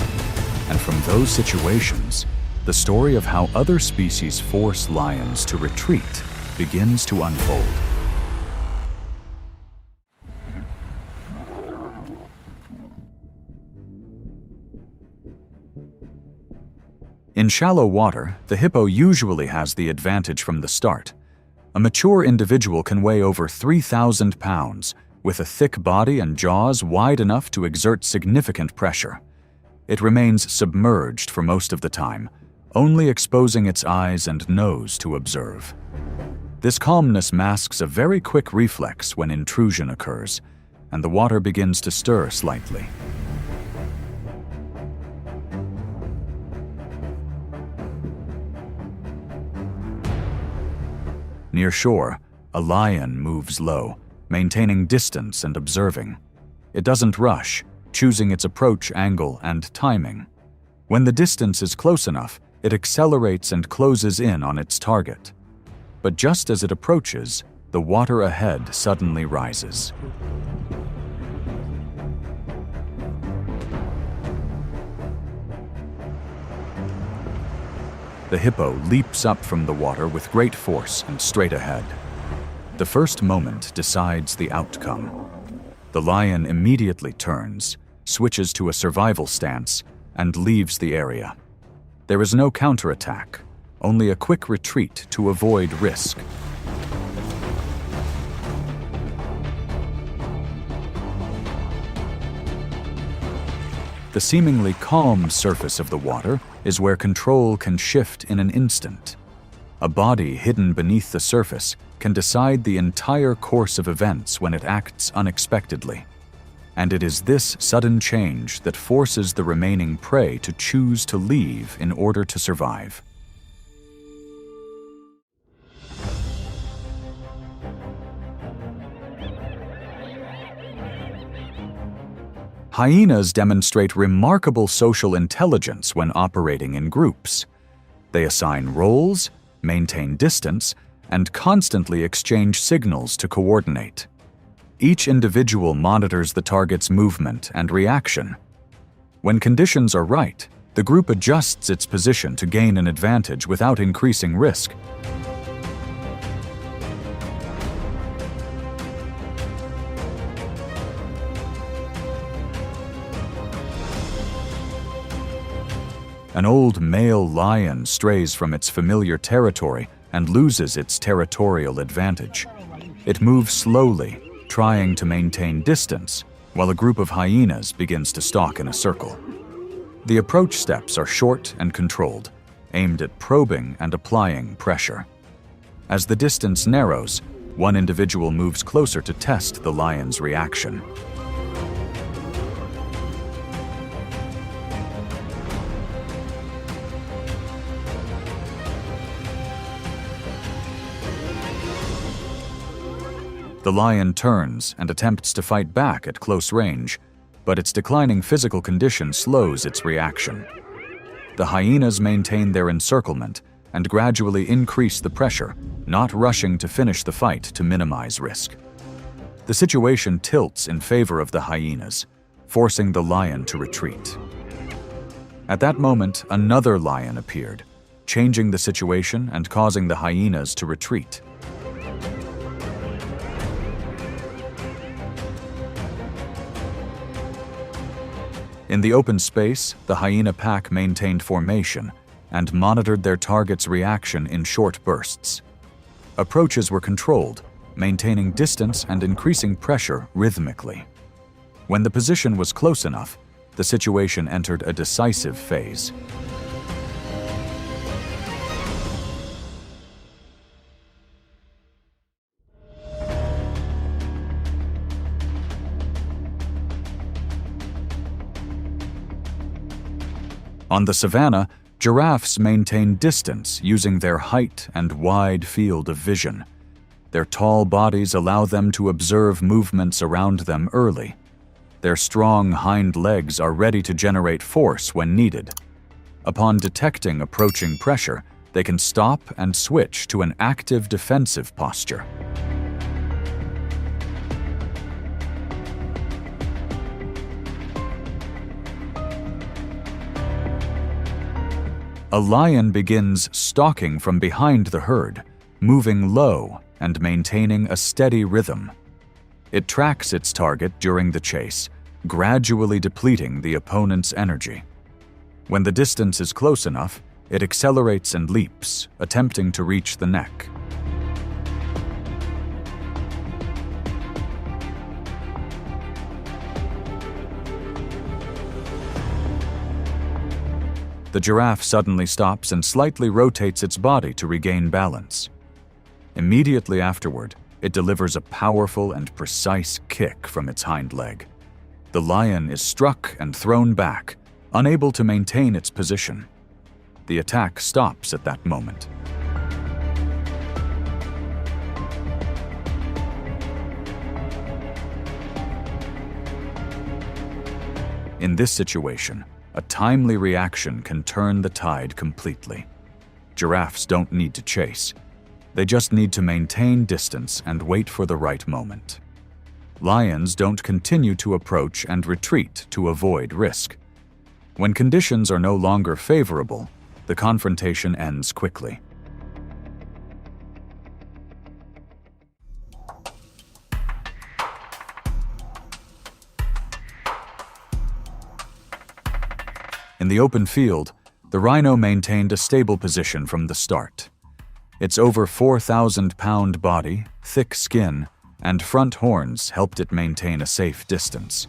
And from those situations, the story of how other species force lions to retreat begins to unfold. In shallow water, the hippo usually has the advantage from the start. A mature individual can weigh over 3,000 pounds, with a thick body and jaws wide enough to exert significant pressure. It remains submerged for most of the time, only exposing its eyes and nose to observe. This calmness masks a very quick reflex when intrusion occurs, and the water begins to stir slightly. Near shore, a lion moves low, maintaining distance and observing. It doesn't rush, choosing its approach angle and timing. When the distance is close enough, it accelerates and closes in on its target. But just as it approaches, the water ahead suddenly rises. The hippo leaps up from the water with great force and straight ahead. The first moment decides the outcome. The lion immediately turns, switches to a survival stance, and leaves the area. There is no counterattack, only a quick retreat to avoid risk. The seemingly calm surface of the water is where control can shift in an instant. A body hidden beneath the surface can decide the entire course of events when it acts unexpectedly. And it is this sudden change that forces the remaining prey to choose to leave in order to survive. Hyenas demonstrate remarkable social intelligence when operating in groups. They assign roles, maintain distance, and constantly exchange signals to coordinate. Each individual monitors the target's movement and reaction. When conditions are right, the group adjusts its position to gain an advantage without increasing risk. An old male lion strays from its familiar territory and loses its territorial advantage. It moves slowly, trying to maintain distance, while a group of hyenas begins to stalk in a circle. The approach steps are short and controlled, aimed at probing and applying pressure. As the distance narrows, one individual moves closer to test the lion's reaction. The lion turns and attempts to fight back at close range, but its declining physical condition slows its reaction. The hyenas maintain their encirclement and gradually increase the pressure, not rushing to finish the fight to minimize risk. The situation tilts in favor of the hyenas, forcing the lion to retreat. At that moment, another lion appeared, changing the situation and causing the hyenas to retreat. In the open space, the hyena pack maintained formation, and monitored their target's reaction in short bursts. Approaches were controlled, maintaining distance and increasing pressure rhythmically. When the position was close enough, the situation entered a decisive phase. On the savanna, giraffes maintain distance using their height and wide field of vision. Their tall bodies allow them to observe movements around them early. Their strong hind legs are ready to generate force when needed. Upon detecting approaching pressure, they can stop and switch to an active defensive posture. A lion begins stalking from behind the herd, moving low and maintaining a steady rhythm. It tracks its target during the chase, gradually depleting the opponent's energy. When the distance is close enough, it accelerates and leaps, attempting to reach the neck. The giraffe suddenly stops and slightly rotates its body to regain balance. Immediately afterward, it delivers a powerful and precise kick from its hind leg. The lion is struck and thrown back, unable to maintain its position. The attack stops at that moment. In this situation, a timely reaction can turn the tide completely. Giraffes don't need to chase. They just need to maintain distance and wait for the right moment. Lions don't continue to approach and retreat to avoid risk. When conditions are no longer favorable, the confrontation ends quickly. In the open field, the rhino maintained a stable position from the start. Its over 4,000-pound body, thick skin, and front horns helped it maintain a safe distance.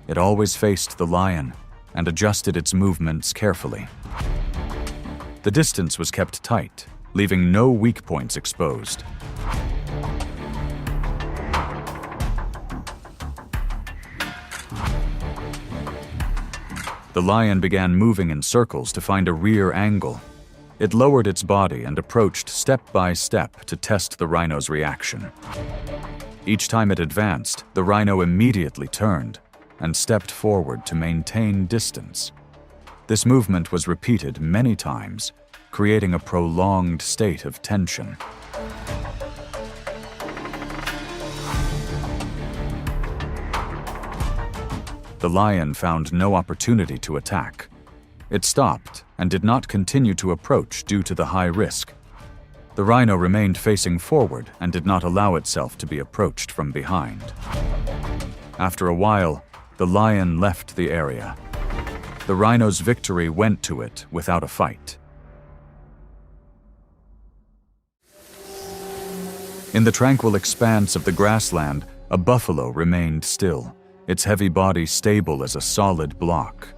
It always faced the lion and adjusted its movements carefully. The distance was kept tight, leaving no weak points exposed. The lion began moving in circles to find a rear angle. It lowered its body and approached step by step to test the rhino's reaction. Each time it advanced, the rhino immediately turned and stepped forward to maintain distance. This movement was repeated many times, creating a prolonged state of tension. The lion found no opportunity to attack. It stopped and did not continue to approach due to the high risk. The rhino remained facing forward and did not allow itself to be approached from behind. After a while, the lion left the area. The rhino's victory went to it without a fight. In the tranquil expanse of the grassland, a buffalo remained still, its heavy body stable as a solid block.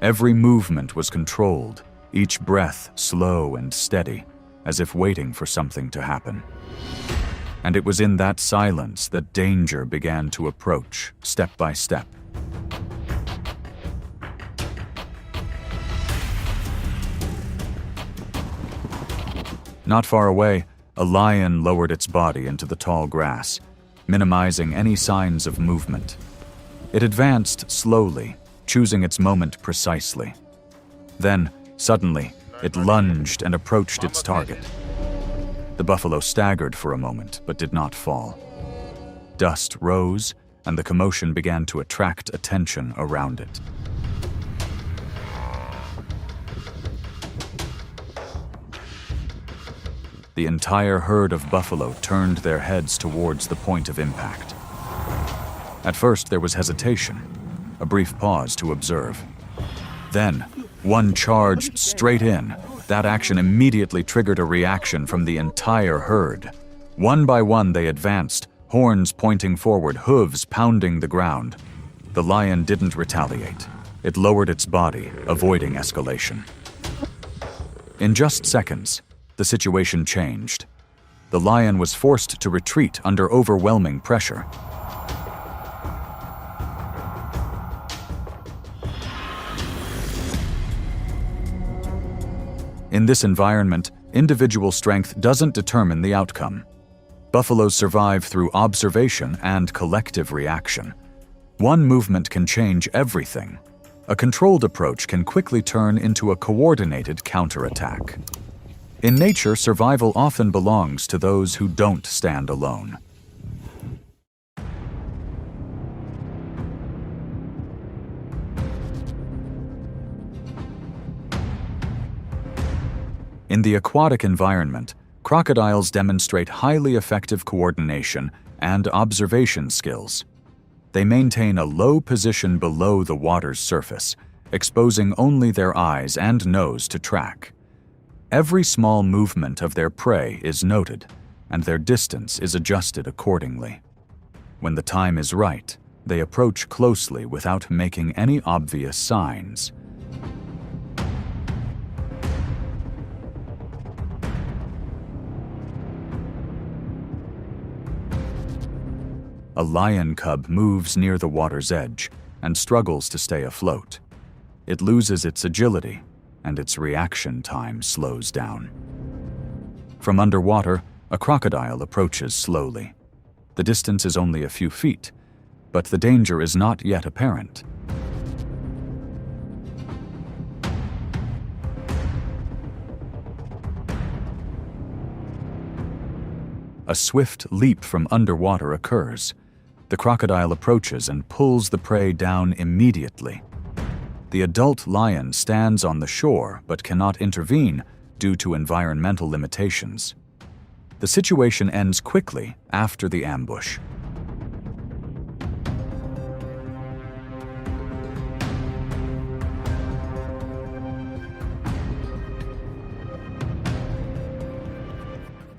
Every movement was controlled, each breath slow and steady, as if waiting for something to happen. And it was in that silence that danger began to approach, step by step. Not far away, a lion lowered its body into the tall grass, minimizing any signs of movement. It advanced slowly, choosing its moment precisely. Then, suddenly, it lunged and approached its target. The buffalo staggered for a moment, but did not fall. Dust rose, and the commotion began to attract attention around it. The entire herd of buffalo turned their heads towards the point of impact. At first, there was hesitation, a brief pause to observe. Then, one charged straight in, That action immediately triggered a reaction from the entire herd. One by one they advanced, horns pointing forward, hooves pounding the ground. The lion didn't retaliate. It lowered its body, avoiding escalation. In just seconds, the situation changed. The lion was forced to retreat under overwhelming pressure. In this environment, individual strength doesn't determine the outcome. Buffaloes survive through observation and collective reaction. One movement can change everything. A controlled approach can quickly turn into a coordinated counterattack. In nature, survival often belongs to those who don't stand alone. In the aquatic environment, crocodiles demonstrate highly effective coordination and observation skills. They maintain a low position below the water's surface, exposing only their eyes and nose to track. Every small movement of their prey is noted, and their distance is adjusted accordingly. When the time is right, they approach closely without making any obvious signs. A lion cub moves near the water's edge and struggles to stay afloat. It loses its agility, and its reaction time slows down. From underwater, a crocodile approaches slowly. The distance is only a few feet, but the danger is not yet apparent. A swift leap from underwater occurs. The crocodile approaches and pulls the prey down immediately. The adult lion stands on the shore but cannot intervene due to environmental limitations. The situation ends quickly after the ambush.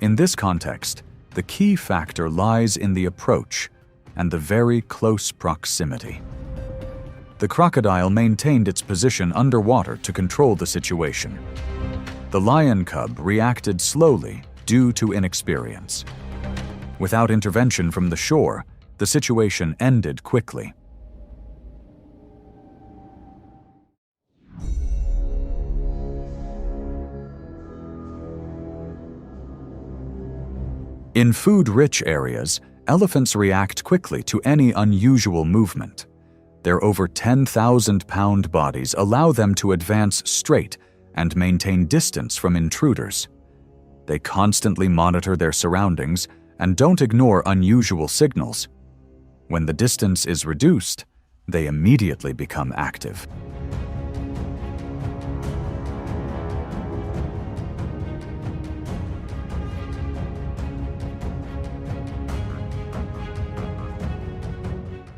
In this context, the key factor lies in the approach and the very close proximity. The crocodile maintained its position underwater to control the situation. The lion cub reacted slowly due to inexperience. Without intervention from the shore, the situation ended quickly. In food-rich areas, elephants react quickly to any unusual movement. Their over 10,000-pound bodies allow them to advance straight and maintain distance from intruders. They constantly monitor their surroundings and don't ignore unusual signals. When the distance is reduced, they immediately become active.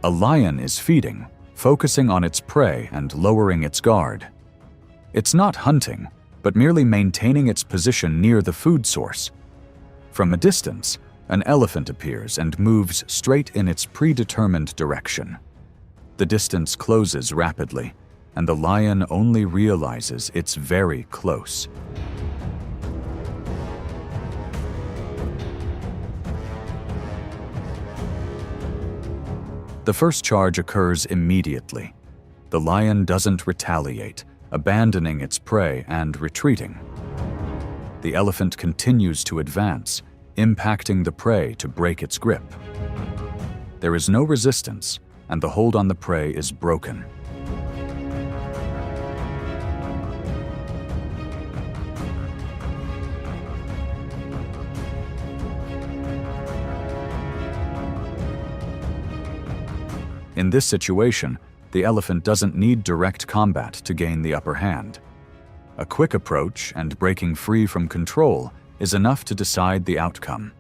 A lion is feeding, focusing on its prey and lowering its guard. It's not hunting, but merely maintaining its position near the food source. From a distance, an elephant appears and moves straight in its predetermined direction. The distance closes rapidly, and the lion only realizes it's very close. The first charge occurs immediately. The lion doesn't retaliate, abandoning its prey and retreating. The elephant continues to advance, impacting the prey to break its grip. There is no resistance, and the hold on the prey is broken. In this situation, the elephant doesn't need direct combat to gain the upper hand. A quick approach and breaking free from control is enough to decide the outcome.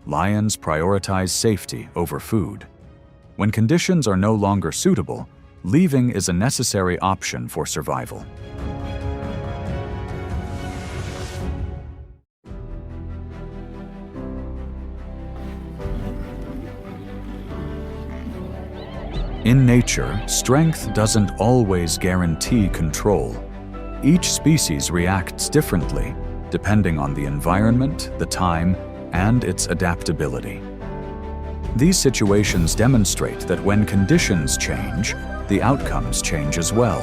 Lions prioritize safety over food. When conditions are no longer suitable, leaving is a necessary option for survival. In nature, strength doesn't always guarantee control. Each species reacts differently, depending on the environment, the time, and its adaptability. These situations demonstrate that when conditions change, the outcomes change as well.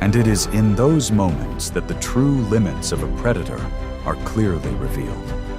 And it is in those moments that the true limits of a predator are clearly revealed.